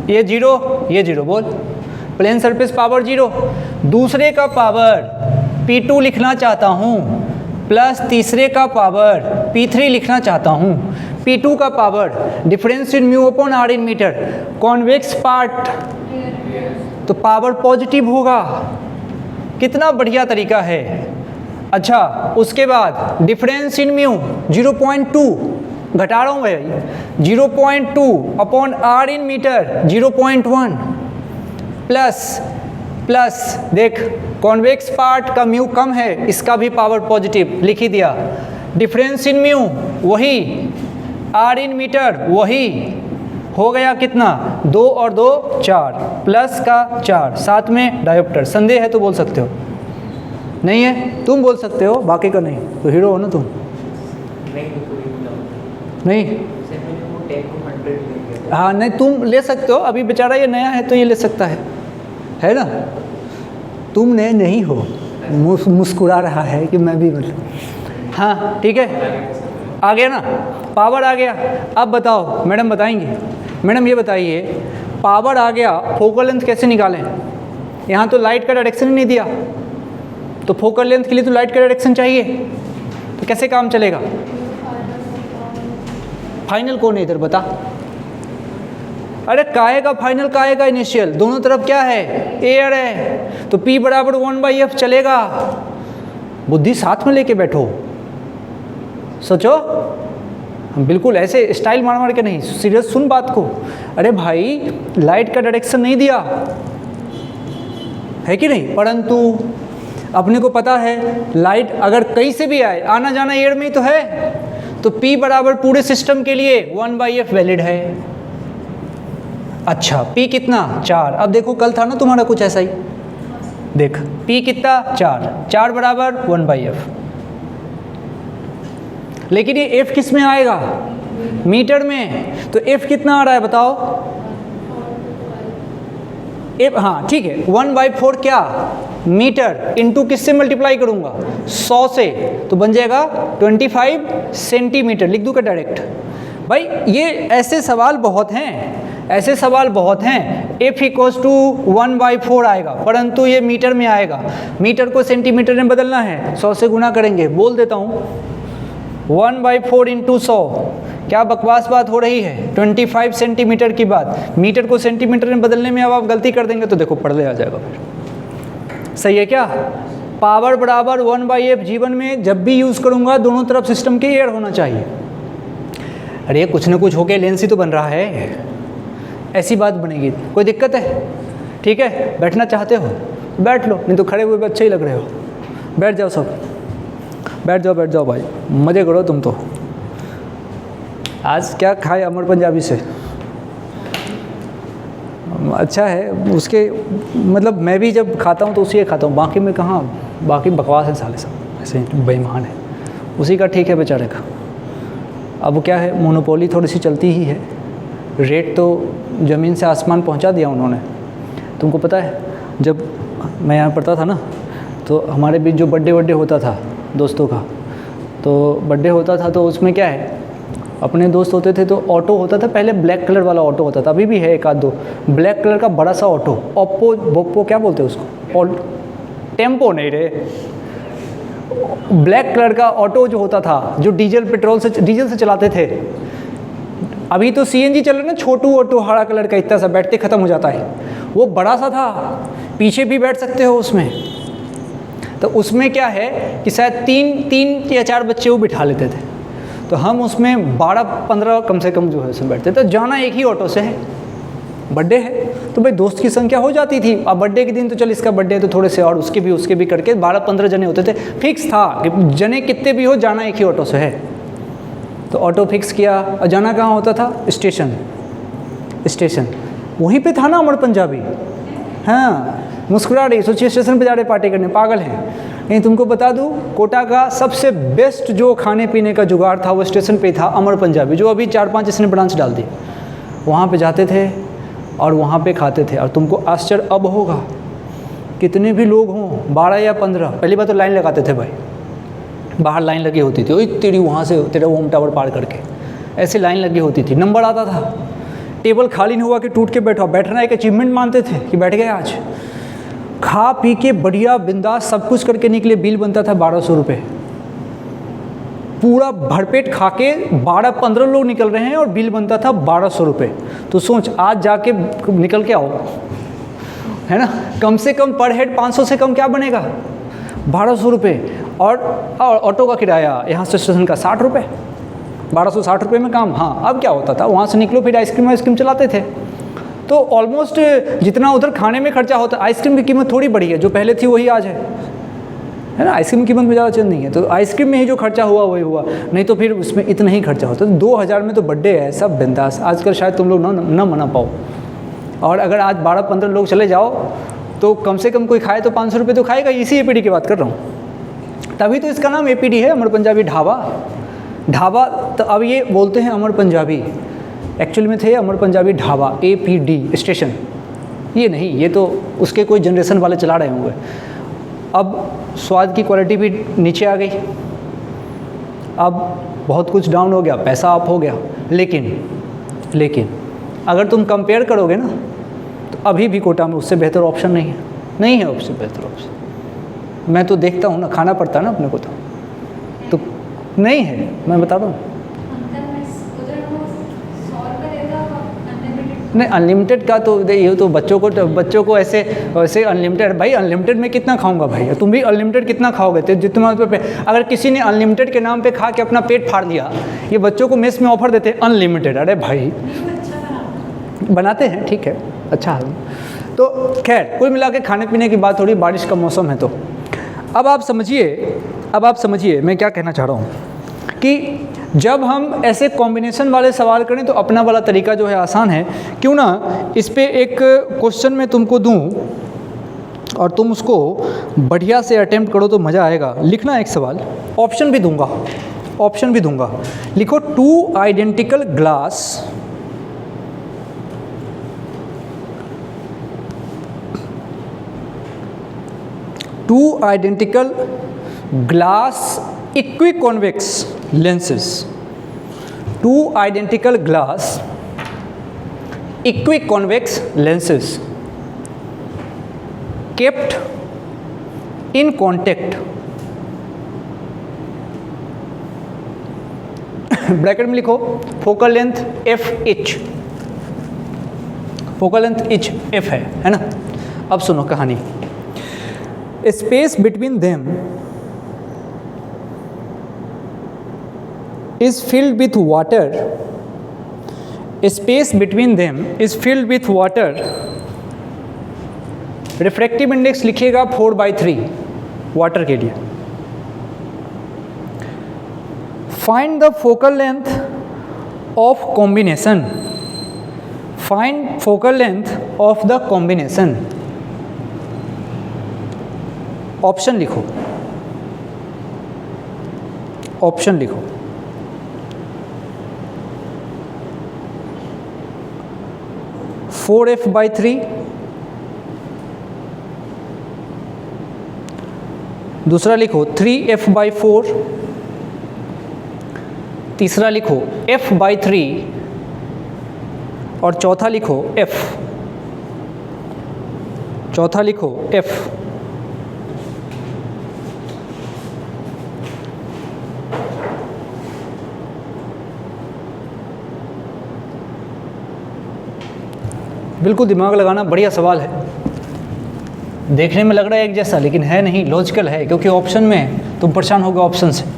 ये 0 ये 0। बोल, प्लेन सरफेस पावर 0। दूसरे का पावर P2 लिखना चाहता हूँ, प्लस तीसरे का पावर P3 लिखना चाहता हूँ। P2 का power difference in mu upon R in metre, convex part तो पावर पॉजिटिव होगा। कितना बढ़िया तरीका है। अच्छा उसके बाद डिफरेंस इन म्यू 0.2, घटा रहा हूँ भाई, 0.2 upon R in metre 0.1 plus देख कॉन्वेक्स पार्ट का म्यू कम है, इसका भी पावर पॉजिटिव लिख ही दिया। डिफरेंस इन म्यू वही, आर इन मीटर वही, हो गया कितना? 2 और 2 4, प्लस का 4, साथ में डायोप्टर। संदेह है तो बोल सकते हो, नहीं है तुम बोल सकते हो, बाकी का नहीं। तो हीरो हो ना तुम? नहीं हाँ नहीं, तुम ले सकते हो। अभी बेचारा ये नया है तो ये ले सकता है ना? तुमने नहीं हो, मुस्कुरा रहा है कि मैं भी मतलब। हाँ ठीक है, आ गया ना, पावर आ गया। अब बताओ मैडम, बताएंगे मैडम ये बताइए, पावर आ गया, फोकल लेंथ कैसे निकालें? यहाँ तो लाइट का डायरेक्शन ही नहीं दिया, तो फोकल लेंथ के लिए तो लाइट का डायरेक्शन चाहिए, तो कैसे काम चलेगा? फाइनल कौन है इधर बता? अरे काहे का फाइनल, काहे का इनिशियल? दोनों तरफ क्या है? एयर है, तो P बराबर 1/F चलेगा। बुद्धि साथ में लेके बैठो, सोचो। बिल्कुल ऐसे स्टाइल मार मार के नहीं, सीरियस सुन बात को। अरे भाई लाइट का डायरेक्शन नहीं दिया है कि नहीं, परंतु अपने को पता है लाइट अगर कहीं से भी आए, आना जाना एयर में ही तो है, तो P बराबर पूरे सिस्टम के लिए 1/F वैलिड है। अच्छा P कितना? 4। अब देखो कल था ना तुम्हारा कुछ ऐसा ही, देख P कितना? 4 बराबर 1/F। लेकिन ये F किस में आएगा? मीटर में। तो F कितना आ रहा है बताओ? F हाँ ठीक है, 1/4 क्या? मीटर इंटू किससे मल्टीप्लाई करूंगा? 100 से, तो बन जाएगा 25 सेंटीमीटर। लिख दूँ क्या डायरेक्ट? भाई ये ऐसे सवाल बहुत हैं, ऐसे सवाल बहुत हैं। F इक्वल्स टू 1/4 आएगा, परंतु ये मीटर में आएगा। मीटर को सेंटीमीटर में बदलना है, 100 से गुना करेंगे। बोल देता हूँ 1/4 इंटू 100। क्या बकवास बात हो रही है? 25 सेंटीमीटर की बात, मीटर को सेंटीमीटर में बदलने में अब आप गलती कर देंगे तो देखो पढ़ले आ जाएगा फिर। सही है क्या? पावर बराबर 1/f। जीवन में जब भी यूज़ करूँगा दोनों तरफ सिस्टम के एयर होना चाहिए। अरे कुछ ना कुछ होके लेंस ही तो बन रहा है, ऐसी बात बनेगी। कोई दिक्कत है? ठीक है, बैठना चाहते हो बैठ लो, नहीं तो खड़े हुए भी अच्छे ही लग रहे हो। बैठ जाओ सब, बैठ जाओ भाई, मज़े करो तुम तो। आज क्या खाए अमर पंजाबी से? अच्छा है उसके, मतलब मैं भी जब खाता हूँ तो उसी खाता हूँ, बाकी में कहाँ, बाकी बकवास है साले सब, ऐसे बेईमान है। उसी का ठीक है बेचारे का। अब क्या है, मोनोपोली थोड़ी सी चलती ही है। रेट तो ज़मीन से आसमान पहुंचा दिया उन्होंने। तुमको पता है जब मैं यहाँ पढ़ता था ना, तो हमारे बीच जो बर्थडे होता था दोस्तों का, तो बर्थडे होता था तो उसमें क्या है, अपने दोस्त होते थे तो ऑटो होता था। पहले ब्लैक कलर वाला ऑटो होता था, अभी भी है एक आध दो ब्लैक कलर का बड़ा सा ऑटो, बोप्पो क्या बोलते हैं उसको, टेम्पो नहीं रे, ब्लैक कलर का ऑटो जो होता था, जो डीजल से चलाते थे। अभी तो सीएनजी चल रहा है ना, छोटू ऑटो हरा कलर का, इतना सा बैठते ख़त्म हो जाता है। वो बड़ा सा था, पीछे भी बैठ सकते हो उसमें। तो उसमें क्या है कि शायद तीन या चार बच्चे वो बिठा लेते थे। तो हम उसमें 12-15 कम से कम जो है उसमें बैठते। तो जाना एक ही ऑटो से है, बर्थडे है तो भाई दोस्त की संख्या हो जाती थी। अब बर्थडे के दिन तो चल इसका बर्थडे है तो थोड़े से और उसके भी करके 12-15 जने होते थे। फिक्स था कि जने कितने भी हो जाना एक ही ऑटो से है। तो ऑटो फिक्स किया और जाना कहाँ होता था? स्टेशन वहीं पे था ना अमर पंजाबी। हाँ, मुस्कुरा रही, सोचिए स्टेशन पे जा रहे पार्टी करने, पागल हैं। नहीं, तुमको बता दूँ कोटा का सबसे बेस्ट जो खाने पीने का जुगाड़ था वो स्टेशन पे था, अमर पंजाबी, जो अभी 4-5 इसने ब्रांच डाल दी। वहाँ पे जाते थे और वहाँ पे खाते थे। और तुमको आश्चर्य अब होगा, कितने भी लोग हों, 12 या 15, पहली बार तो लाइन लगाते थे भाई, बाहर लाइन लगी होती थी, ओए तेरी वहाँ से तेरा ओम टावर पार करके ऐसे लाइन लगी होती थी। नंबर आता था, टेबल खाली नहीं हुआ कि टूट के बैठना एक अचीवमेंट मानते थे कि बैठ गए आज। खा पी के बढ़िया बिंदास सब कुछ करके निकले, बिल बनता था 1200 रुपये। पूरा भरपेट खा के 12-15 लोग निकल रहे हैं और बिल बनता था 1200 रुपये। तो सोच आज जाके निकल के आओ, है ना, कम से कम पर हेड 500 से कम क्या बनेगा? 1200 रुपये। और ऑटो का किराया यहाँ से स्टेशन का 60 रुपये, 1260 रुपये में काम। हाँ, अब क्या होता था, वहाँ से निकलो फिर आइसक्रीम चलाते थे। तो ऑलमोस्ट जितना उधर खाने में खर्चा होता, आइसक्रीम की कीमत थोड़ी बढ़ी है, जो पहले थी वही आज है ना। आइसक्रीम की कीमत में ज़्यादा चेंज नहीं है, तो आइसक्रीम में ही जो खर्चा हुआ वही हुआ, नहीं तो फिर उसमें इतना ही खर्चा होता। तो 2000 में तो बर्थडे है, सब बिंदास। आजकल शायद तुम लोग ना मना पाओ। और अगर आज 12-15 लोग चले जाओ तो कम से कम कोई खाए तो 500 रुपये तो खाएगा। इसी एपीडी की बात कर रहा हूँ, तभी तो इसका नाम एपीडी है, अमर पंजाबी ढाबा। तो अब ये बोलते हैं अमर पंजाबी, एक्चुअल में थे अमर पंजाबी ढाबा, APD स्टेशन। ये नहीं, ये तो उसके कोई जनरेशन वाले चला रहे होंगे। अब स्वाद की क्वालिटी भी नीचे आ गई, अब बहुत कुछ डाउन हो गया, पैसा अप हो गया। लेकिन अगर तुम कंपेयर करोगे ना तो अभी भी कोटा में उससे बेहतर ऑप्शन नहीं है उससे बेहतर ऑप्शन। मैं तो देखता हूँ ना, खाना पड़ता है ना अपने को, तो नहीं है, मैं बता दूँ। नहीं, अनलिमिटेड का तो ये तो बच्चों को ऐसे अनलिमिटेड, भाई अनलिमिटेड में कितना खाऊंगा भाई? तुम भी अनलिमिटेड कितना खाओगे? तो जितना पे अगर किसी ने अनलिमिटेड के नाम पे खा के अपना पेट फाड़ लिया, ये बच्चों को मेस में ऑफर देते हैं अनलिमिटेड। अरे भाई बनाते हैं, ठीक है, अच्छा है। तो खैर कुल मिला के खाने पीने की बात हो रही, बारिश का मौसम है। तो अब आप समझिए मैं क्या कहना चाह रहा हूँ कि जब हम ऐसे कॉम्बिनेशन वाले सवाल करें तो अपना वाला तरीका जो है आसान है। क्यों ना इस पे एक क्वेश्चन मैं तुमको दूं और तुम उसको बढ़िया से अटेम्प्ट करो तो मज़ा आएगा। लिखना एक सवाल, ऑप्शन भी दूंगा। लिखो 2 identical glass equiconvex lenses, 2 identical glass equiconvex lenses kept in contact bracket में लिखो focal length F H, focal length H F है ना। अब सुनो कहानी। Space between them is filled with water, space between them is filled with water, refractive index लिखिएगा 4/3 water के लिए। Find the focal length of combination, find focal length of the combination. Option लिखो, option लिखो। Four F by 3, दूसरा लिखो 3f/4, तीसरा लिखो f/3 और चौथा लिखो f, चौथा लिखो f। बिल्कुल दिमाग लगाना, बढ़िया सवाल है। देखने में लग रहा है एक जैसा, लेकिन है नहीं, लॉजिकल है, क्योंकि ऑप्शन में तुम परेशान होगे ऑप्शन से।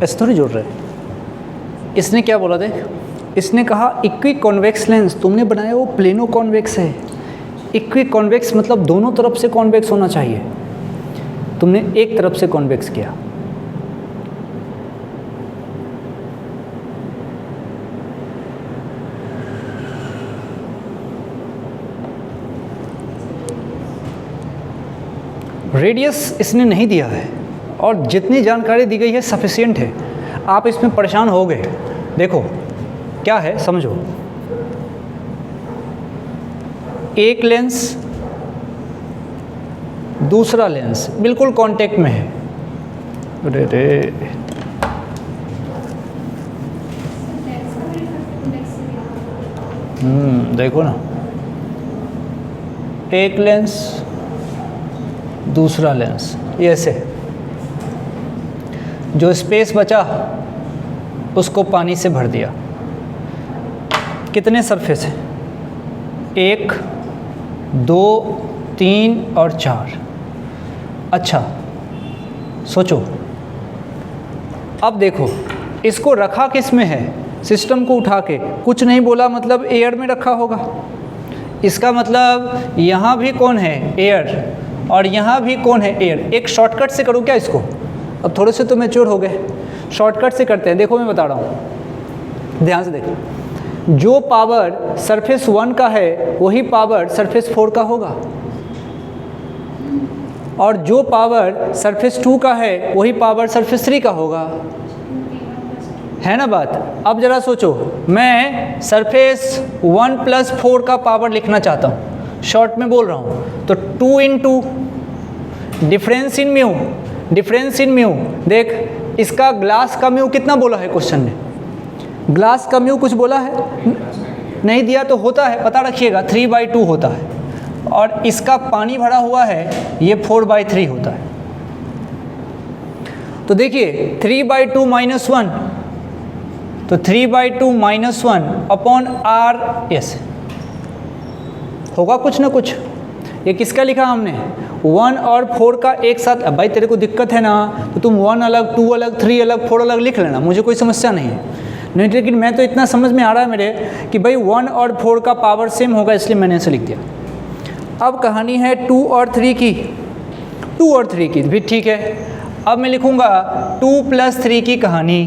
ऐसे थोड़ी जोड़ रहे। इसने क्या बोला देख, इसने कहा इक्वी कॉन्वेक्स लेंस, तुमने बनाया वो प्लेनो कॉन्वेक्स है। इक्वी कॉन्वेक्स मतलब दोनों तरफ से कॉन्वेक्स होना चाहिए, तुमने एक तरफ से कॉन्वेक्स किया। रेडियस इसने नहीं दिया है, और जितनी जानकारी दी गई है सफिशिएंट है। आप इसमें परेशान हो गए। देखो क्या है, समझो। एक लेंस दूसरा लेंस बिल्कुल कांटेक्ट में है। अरे रे, देखो ना, एक लेंस दूसरा लेंस, ये ऐसे जो स्पेस बचा उसको पानी से भर दिया। कितने सरफेस हैं? 1, 2, 3 और 4। अच्छा सोचो, अब देखो इसको रखा किस में है? सिस्टम को उठा के, कुछ नहीं बोला मतलब एयर में रखा होगा। इसका मतलब यहाँ भी कौन है? एयर, और यहाँ भी कौन है? एयर। एक शॉर्टकट से करूँ क्या इसको? अब थोड़े से तो मैच्योर हो गए, शॉर्टकट से करते हैं। देखो मैं बता रहा हूँ, ध्यान से देखो। जो पावर सरफेस 1 का है वही पावर सरफेस 4 का होगा, और जो पावर सरफेस 2 का है वही पावर सरफेस 3 का होगा, है ना बात? अब ज़रा सोचो, मैं सरफेस 1 + 4 का पावर लिखना चाहता हूँ, शॉर्ट में बोल रहा हूँ, तो 2 × 2 difference in mu, difference in mu. देख इसका ग्लास का म्यू कितना बोला है क्वेश्चन ने? ग्लास का म्यू कुछ बोला है? नहीं दिया तो होता है, पता रखिएगा 3/2 होता है, और इसका पानी भरा हुआ है ये 4/3 होता है। तो देखिए 3/2 - 1, तो 3/2 - 1/r, यस होगा कुछ ना कुछ। ये किसका लिखा हमने? 1 और 4 का एक साथ, अब भाई तेरे को दिक्कत है ना तो तुम 1 अलग, 2 अलग, 3 अलग, 4 अलग लिख लेना, मुझे कोई समस्या नहीं है। नहीं, लेकिन मैं तो इतना समझ में आ रहा है मेरे कि भाई 1 और 4 का पावर सेम होगा, इसलिए मैंने ऐसे लिख दिया। अब कहानी है 2 और 3 की, 2 और 3 की भी ठीक है। अब मैं लिखूँगा 2 + 3 की कहानी,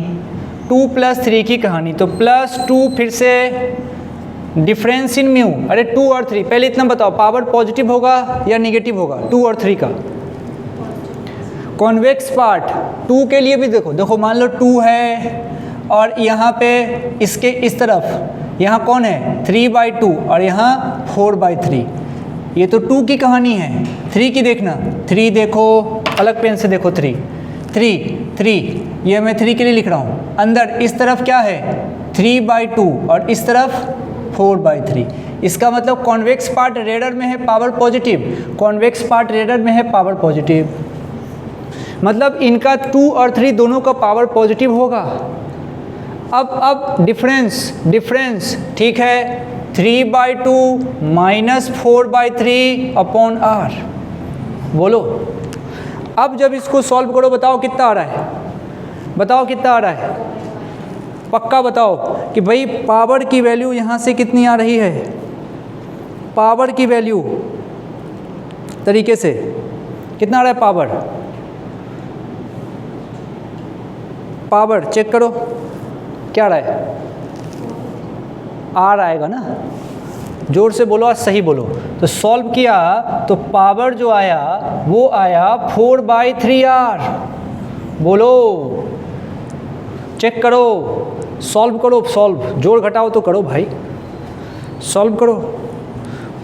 2 + 3 की कहानी, तो +2 फिर से डिफरेंस इन म्यू। अरे 2 और 3, पहले इतना बताओ पावर पॉजिटिव होगा या निगेटिव होगा 2 और 3 का? कॉन्वेक्स पार्ट 2 के लिए भी देखो मान लो 2 है और यहाँ पे इसके इस तरफ यहाँ कौन है 3/2 और यहाँ 4/3, ये तो 2 की कहानी है। 3 की देखना, 3 देखो अलग पेन से देखो, 3 ये मैं 3 के लिए लिख रहा हूँ। अंदर इस तरफ क्या है 3/2 और इस तरफ 4/3, इसका मतलब कॉन्वेक्स पार्ट रेडर में है power positive, convex part raider में है पावर पॉजिटिव, मतलब इनका 2 और 3 दोनों का पावर पॉजिटिव होगा। अब डिफरेंस ठीक है 3/2 - 4/3 अपॉन r, बोलो। अब जब इसको सॉल्व करो बताओ कितना आ रहा है, बताओ कितना आ रहा है, पक्का बताओ कि भाई पावर की वैल्यू यहाँ से कितनी आ रही है, पावर की वैल्यू तरीके से कितना आ रहा है, पावर चेक करो क्या आ रहा है, आर आएगा ना, जोर से बोलो और सही बोलो। तो सॉल्व किया तो पावर जो आया वो आया 4/3r, बोलो चेक करो, सॉल्व करो, जोड़ घटाओ तो करो भाई, सॉल्व करो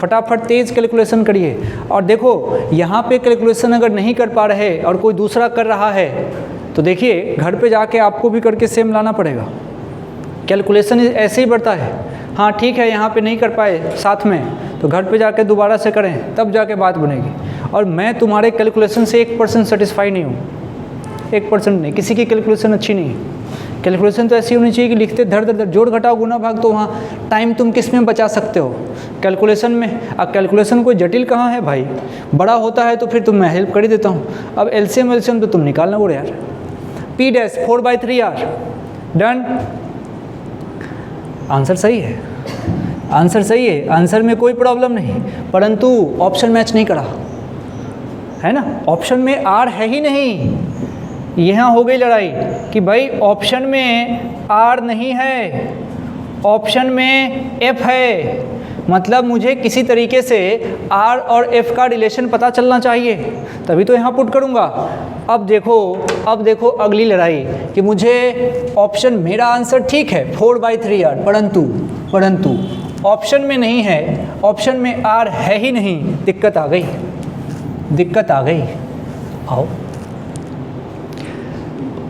फटाफट, तेज़ कैलकुलेशन करिए। और देखो यहाँ पे कैलकुलेशन अगर नहीं कर पा रहे और कोई दूसरा कर रहा है तो देखिए घर पे जाके आपको भी करके सेम लाना पड़ेगा, कैलकुलेशन ऐसे ही बढ़ता है। हाँ ठीक है, यहाँ पे नहीं कर पाए साथ में तो घर पे जाके दोबारा से करें, तब जाके बात बनेगी। और मैं तुम्हारे कैलकुलेशन से 1% सेटिस्फाई नहीं हूँ, 1% नहीं, किसी की कैलकुलेशन अच्छी नहीं है। कैलकुलेशन तो ऐसी होनी चाहिए कि लिखते धर जोड़ घटाओ गुना भाग, तो वहाँ टाइम तुम किस में बचा सकते हो, कैलकुलेशन में। अब कैलकुलेशन कोई जटिल कहाँ है भाई, बड़ा होता है तो फिर तुम मैं हेल्प कर ही देता हूँ। अब एलसीएम तो तुम निकालना बोले यार, P' 4/3r, डन। आंसर सही है, आंसर सही है, आंसर में कोई प्रॉब्लम नहीं, परंतु ऑप्शन मैच नहीं करा है ना, ऑप्शन में आर है ही नहीं। यहाँ हो गई लड़ाई कि भाई ऑप्शन में आर नहीं है, ऑप्शन में एफ है, मतलब मुझे किसी तरीके से आर और एफ का रिलेशन पता चलना चाहिए, तभी तो यहाँ पुट करूँगा। अब देखो अगली लड़ाई कि मुझे ऑप्शन, मेरा आंसर ठीक है 4/3r, परंतु ऑप्शन में नहीं है, ऑप्शन में आर है ही नहीं, दिक्कत आ गई। आओ,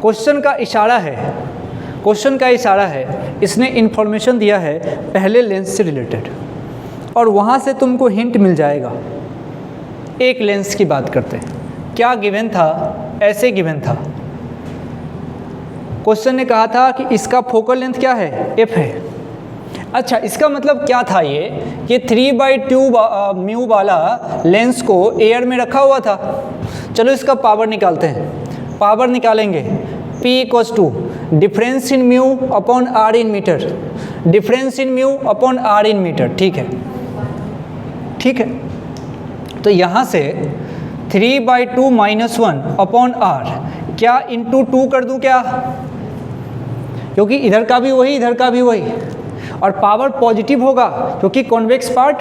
क्वेश्चन का इशारा है, इसने इन्फॉर्मेशन दिया है पहले लेंस से रिलेटेड और वहाँ से तुमको हिंट मिल जाएगा। एक लेंस की बात करते हैं, क्या गिवन था, ऐसे गिवन था, क्वेश्चन ने कहा था कि इसका फोकल लेंथ क्या है, एफ है। अच्छा, इसका मतलब क्या था, ये 3/2 म्यू वाला लेंस को एयर में रखा हुआ था। चलो इसका पावर निकालते हैं, पावर निकालेंगे P = difference in mu upon R in metre, difference in mu upon R in metre, ठीक है। तो यहाँ से 3/2 - 1 अपॉन r, क्या इंटू 2 कर दूँ क्या, क्योंकि इधर का भी वही इधर का भी वही, और पावर पॉजिटिव होगा क्योंकि कॉन्वेक्स पार्ट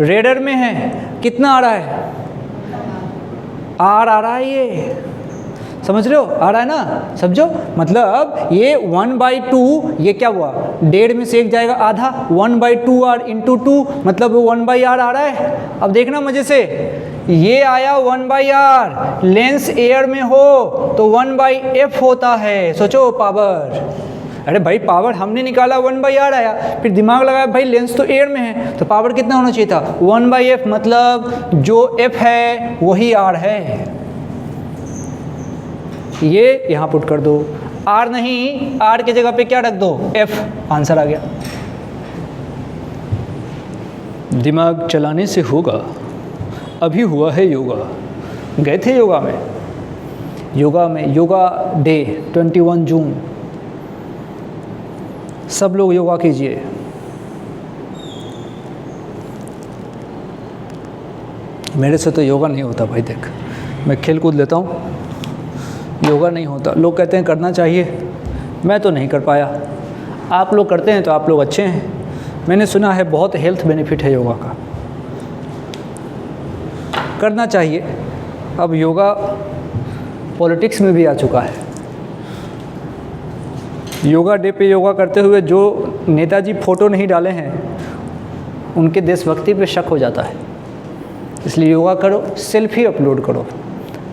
रेडर में है। कितना आ रहा है, आर आ रहा है, ये समझ रहे हो, आ रहा है ना, समझो, मतलब ये 1/2, ये क्या हुआ, 1.5 में से 1 जाएगा आधा, 1/2r इंटू 2 मतलब 1/r आ रहा है। अब देखना मजे से, ये आया 1/r, लेंस एयर में हो तो 1/f होता है, सोचो पावर। अरे भाई पावर हमने निकाला 1/r आया, फिर दिमाग लगाया भाई लेंस तो एयर में है तो पावर कितना होना चाहिए था, 1/f, मतलब जो f है वही r है। ये यहाँ पुट कर दो, r नहीं, r की जगह पे क्या रख दो, f, आंसर आ गया। दिमाग चलाने से होगा, अभी हुआ है योगा। गए थे योगा में? योगा डे 21 जून, सब लोग योगा कीजिए। मेरे से तो योगा नहीं होता भाई, देख मैं खेल कूद लेता हूँ, योगा नहीं होता। लोग कहते हैं करना चाहिए, मैं तो नहीं कर पाया। आप लोग करते हैं तो आप लोग अच्छे हैं। मैंने सुना है बहुत हेल्थ बेनिफिट है योगा का, करना चाहिए। अब योगा पॉलिटिक्स में भी आ चुका है। योगा डे पे योगा करते हुए जो नेताजी फ़ोटो नहीं डाले हैं उनके देशभक्ति पे शक हो जाता है। इसलिए योगा करो, सेल्फी अपलोड करो।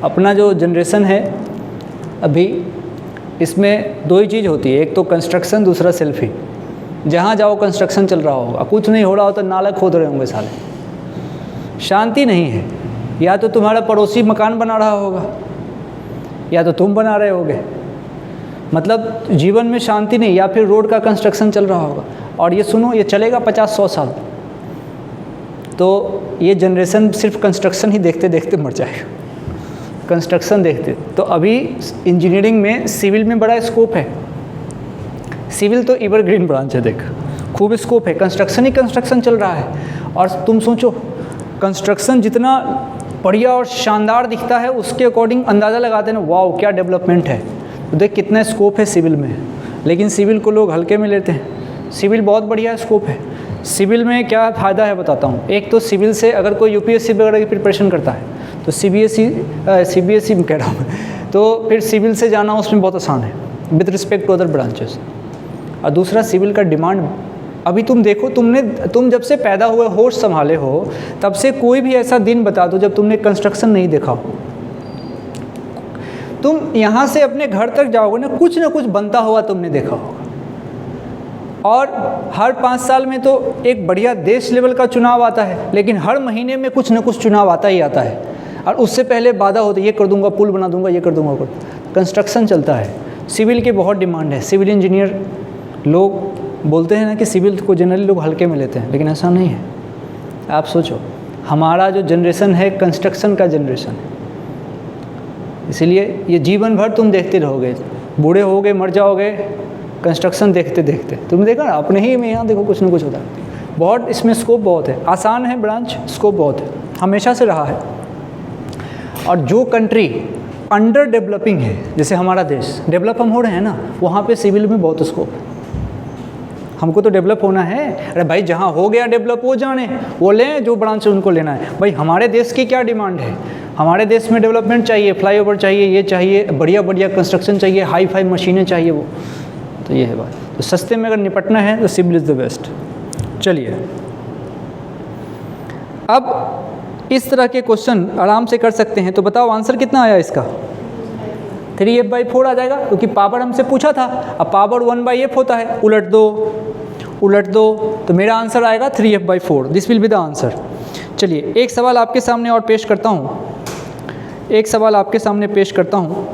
अपना जो जनरेशन है अभी, इसमें दो ही चीज़ होती है, एक तो कंस्ट्रक्शन, दूसरा सेल्फी। जहाँ जाओ कंस्ट्रक्शन चल रहा होगा, कुछ नहीं हो रहा हो तो नाला खोद रहे होंगे साले, शांति नहीं है। या तो तुम्हारा पड़ोसी मकान बना रहा होगा या तो तुम बना रहे होगे, मतलब जीवन में शांति नहीं। या फिर रोड का कंस्ट्रक्शन चल रहा होगा। और ये सुनो, ये चलेगा 50-100 साल, तो ये जनरेशन सिर्फ कंस्ट्रक्शन ही देखते देखते मर जाएगा। कंस्ट्रक्शन देखते तो अभी इंजीनियरिंग में, सिविल में बड़ा स्कोप है। सिविल तो एवरग्रीन ब्रांच है, देख खूब स्कोप है। कंस्ट्रक्शन ही कंस्ट्रक्शन चल रहा है। और तुम सोचो, कंस्ट्रक्शन जितना बढ़िया और शानदार दिखता है उसके अकॉर्डिंग अंदाज़ा लगाते हैं ना, वाओ क्या डेवलपमेंट है। तो देख कितना स्कोप है सिविल में। लेकिन सिविल को लोग हल्के में लेते हैं। सिविल बहुत बढ़िया स्कोप है। सिविल में क्या फ़ायदा है बताता हूँ। एक तो सिविल से अगर कोई यूपीएससी वगैरह की प्रिपरेशन करता है तो सीबीएसई में कह रहा हूँ, तो फिर सिविल से जाना उसमें बहुत आसान है with respect to other branches. और दूसरा, सिविल का डिमांड अभी तुम देखो, तुम जब से पैदा हुए, होश संभाले हो, तब से कोई भी ऐसा दिन बता दो जब तुमने कंस्ट्रक्शन नहीं देखा हो। तुम यहाँ से अपने घर तक जाओगे ना कुछ बनता हुआ तुमने देखा होगा। और हर 5 साल में तो एक बढ़िया देश लेवल का चुनाव आता है, लेकिन हर महीने में कुछ न कुछ चुनाव आता ही आता है। और उससे पहले वादा होता है, ये कर दूंगा, पुल बना दूंगा, ये कर दूंगा। कंस्ट्रक्शन चलता है। सिविल की बहुत डिमांड है। सिविल इंजीनियर, लोग बोलते हैं ना कि सिविल को जनरली लोग हल्के में लेते हैं, लेकिन ऐसा नहीं है। आप सोचो, हमारा जो जनरेशन है कंस्ट्रक्शन का जनरेशन है। इसीलिए ये जीवन भर तुम देखते रहोगे, बूढ़े होगे, मर जाओगे कंस्ट्रक्शन देखते देखते। तुमने देखा ना अपने ही में, यहाँ देखो कुछ ना कुछ होता है। बहुत इसमें स्कोप बहुत है। आसान है ब्रांच, स्कोप बहुत है, हमेशा से रहा है। और जो कंट्री अंडर डेवलपिंग है, जैसे हमारा देश, डेवलप हम हो रहे हैं ना, वहाँ पे सिविल में बहुत स्कोप है। हमको तो डेवलप होना है। अरे भाई जहाँ हो गया डेवलप वो जाने, वो लें जो ब्रांच उनको लेना है। भाई हमारे देश की क्या डिमांड है? हमारे देश में डेवलपमेंट चाहिए, फ्लाईओवर चाहिए, ये चाहिए, बढ़िया बढ़िया कंस्ट्रक्शन चाहिए, हाई फाई मशीनें चाहिए। वो तो ये है बात। तो सस्ते में अगर निपटना है तो सिविल इज़ द बेस्ट। चलिए, अब इस तरह के क्वेश्चन आराम से कर सकते हैं। तो बताओ आंसर कितना आया इसका? 3f/4 आ जाएगा, क्योंकि पावर हमसे पूछा था। अब पावर 1/f होता है, उलट दो, तो मेरा आंसर आएगा 3f/4। This will be the answer. चलिए, एक सवाल आपके सामने और पेश करता हूँ,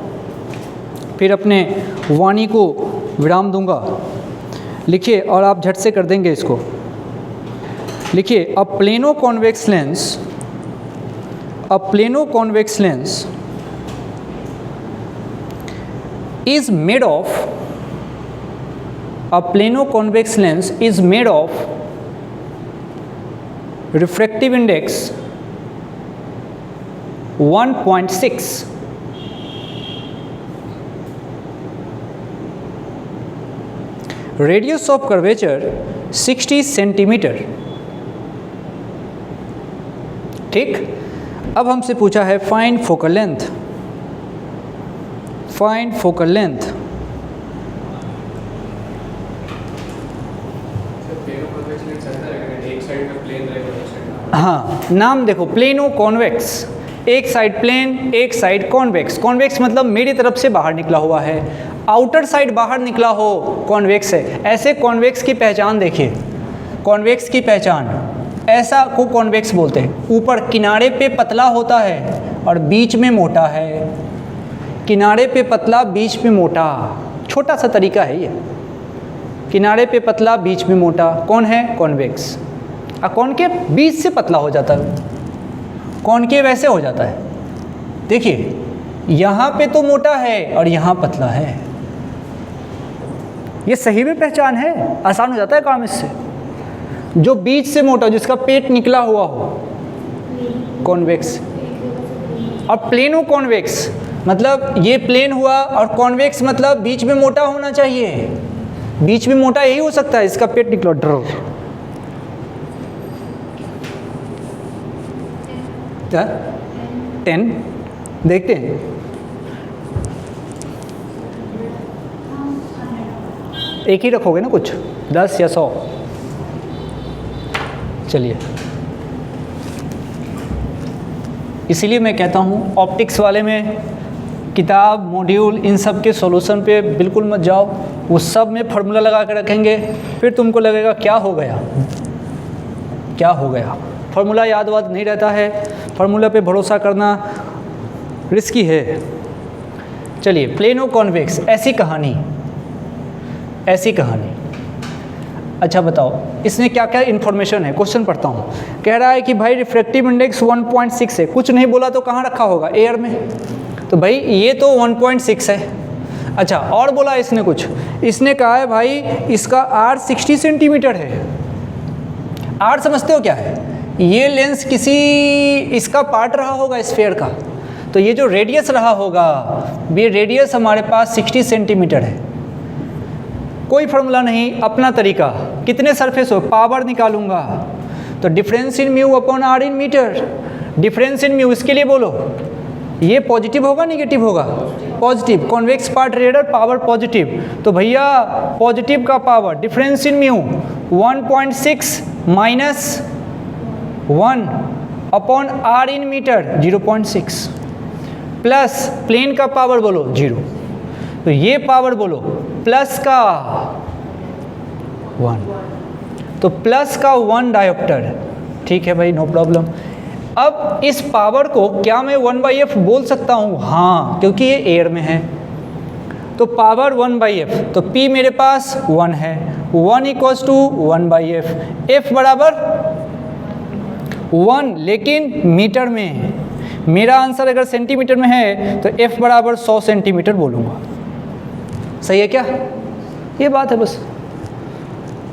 फिर अपने वाणी को विराम दूंगा। लिखिए और आप झट से कर देंगे इसको। लिखिए, a plano convex lens is made of refractive index 1.6, radius of curvature 60 centimetre. ठीक, अब हमसे पूछा है फाइंड फोकल लेंथ। हाँ, नाम देखो, प्लेनो कॉन्वेक्स, एक साइड प्लेन, एक साइड कॉन्वेक्स। कॉन्वेक्स मतलब मेरी तरफ से बाहर निकला हुआ है, आउटर साइड बाहर निकला हो, कॉन्वेक्स है। ऐसे कॉन्वेक्स की पहचान देखिए, कॉन्वेक्स की पहचान ऐसा को कॉन्वेक्स बोलते हैं। ऊपर किनारे पे पतला होता है और बीच में मोटा है। किनारे पे पतला, बीच में मोटा, छोटा सा तरीका है ये। किनारे पे पतला, बीच में मोटा, कौन है? कॉन्वेक्स। कॉनकेव बीच से पतला हो जाता है, कॉनकेव ऐसे हो जाता है, देखिए यहाँ पे तो मोटा है और यहाँ पतला है, ये सही में पहचान है, आसान हो जाता है काम इससे। जो बीच से मोटा हो, जिसका पेट निकला हुआ हो, कॉन्वेक्स, और प्लेन हो कॉन्वेक्स, मतलब ये प्लेन हुआ, और कॉन्वेक्स मतलब बीच में मोटा होना चाहिए, बीच में मोटा यही हो सकता है, इसका पेट निकला ड्र। क्या 10 देखते हैं, एक ही रखोगे ना कुछ, 10 या 100। चलिए, इसीलिए मैं कहता हूँ ऑप्टिक्स वाले में किताब, मॉड्यूल, इन सब के सॉल्यूशन पे बिल्कुल मत जाओ, वो सब में फार्मूला लगा के रखेंगे, फिर तुमको लगेगा क्या हो गया, क्या हो गया। फार्मूला याद वाद नहीं रहता है, फार्मूला पे भरोसा करना रिस्की है। चलिए, प्लेनो कॉन्वेक्स, ऐसी कहानी, ऐसी कहानी। अच्छा बताओ, इसमें क्या क्या इन्फॉर्मेशन है, क्वेश्चन पढ़ता हूँ। कह रहा है कि भाई रिफ्रैक्टिव इंडेक्स 1.6 है, कुछ नहीं बोला तो कहाँ रखा होगा, एयर में, तो भाई ये तो 1.6 है। अच्छा, और बोला इसने कुछ, इसने कहा है भाई इसका आर 60 सेंटीमीटर है। आर समझते हो क्या है, ये लेंस किसी इसका पार्ट रहा होगा स्फीयर का, तो ये जो रेडियस रहा होगा, ये रेडियस हमारे पास 60 सेंटीमीटर है। कोई फार्मूला नहीं, अपना तरीका, कितने सरफेस हो, पावर निकालूंगा, तो difference in mu upon R in metre. Difference in mu, इसके लिए बोलो, ये पॉजिटिव होगा निगेटिव होगा, positive, convex part rather, power positive, तो भैया पॉजिटिव का power, difference in mu 1.6 minus 1 upon R in metre 0.6 plus plane का पावर बोलो 0, तो ये पावर बोलो प्लस का 1, तो प्लस का 1 डायोप्टर। ठीक है भाई, नो प्रॉब्लम। अब इस पावर को क्या मैं 1/f बोल सकता हूँ? हाँ, क्योंकि ये एयर में है, तो पावर 1/f, तो P मेरे पास 1 है, 1 इक्वल्स टू 1/f, f बराबर 1, लेकिन मीटर में। मेरा आंसर अगर सेंटीमीटर में है तो f बराबर 100 सेंटीमीटर बोलूँगा। सही है क्या? ये बात है, बस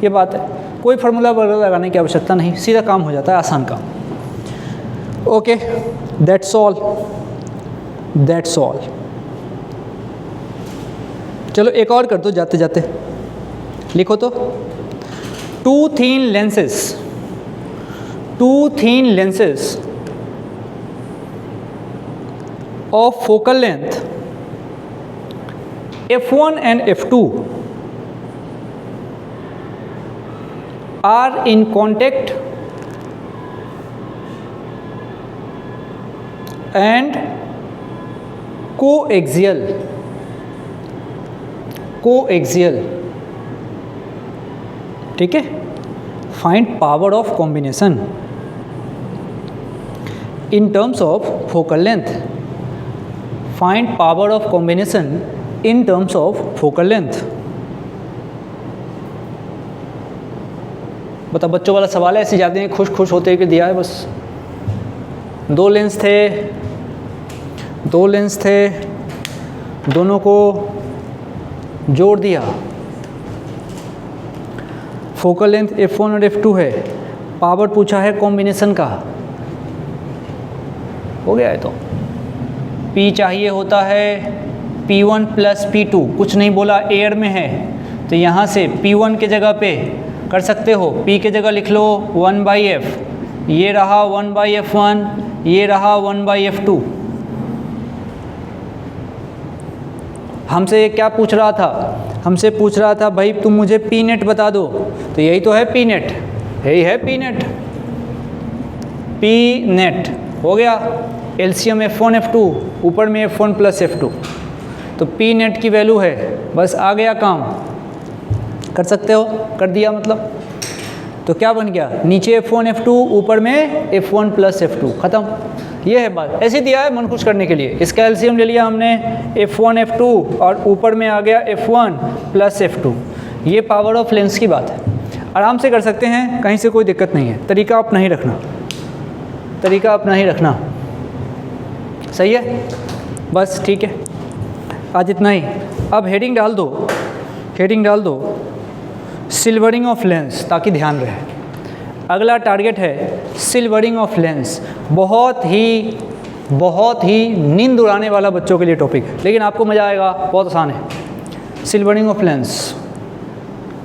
ये बात है, कोई फार्मूला वगैरह लगाने की आवश्यकता नहीं, सीधा काम हो जाता है, आसान काम। Okay, that's all, that's all. चलो एक और कर दो जाते जाते, लिखो तो, two thin lenses of focal length f1 and f2 are in contact and coaxial, ठीक है। Find power of combination in terms of focal length, find power of combination in terms of focal length। बता, बच्चों वाला सवाल है, ऐसे ज़्यादा नहीं खुश होते कि दिया है बस। दो लेंस थे, दोनों को जोड़ दिया, फोकल लेंथ f1 और f2 है, पावर पूछा है कॉम्बिनेशन का, हो गया है। तो P चाहिए होता है P1 प्लस P2, कुछ नहीं बोला, एयर में है, तो यहाँ से P1 के जगह पे कर सकते हो, P के जगह लिख लो 1/f, ये रहा 1/f1, ये रहा 1/f2। हमसे क्या पूछ रहा था? हमसे पूछ रहा था भाई तुम मुझे P नेट बता दो, तो यही तो है P नेट, यही है P नेट। P नेट हो गया, एलसीएम f1 f2, ऊपर में f1 प्लस f2, तो P नेट की वैल्यू है, बस आ गया काम, कर सकते हो, कर दिया मतलब। तो क्या बन गया, नीचे f1 f2, ऊपर में f1 प्लस f2, ख़त्म। ये है बात, ऐसे दिया है मन खुश करने के लिए। इसका एलसीएम ले लिया हमने f1 f2 और ऊपर में आ गया f1 प्लस f2। ये पावर ऑफ लेंस की बात है, आराम से कर सकते हैं, कहीं से कोई दिक्कत नहीं है, तरीका अपना ही रखना। तरीका अपना ही रखना। सही है, बस ठीक है, आज इतना ही। अब हेडिंग डाल दो, हेडिंग डाल दो सिल्वरिंग ऑफ लेंस, ताकि ध्यान रहे। अगला टारगेट है सिल्वरिंग ऑफ लेंस। बहुत ही नींद उड़ाने वाला बच्चों के लिए टॉपिक है, लेकिन आपको मज़ा आएगा, बहुत आसान है। Silvering of lens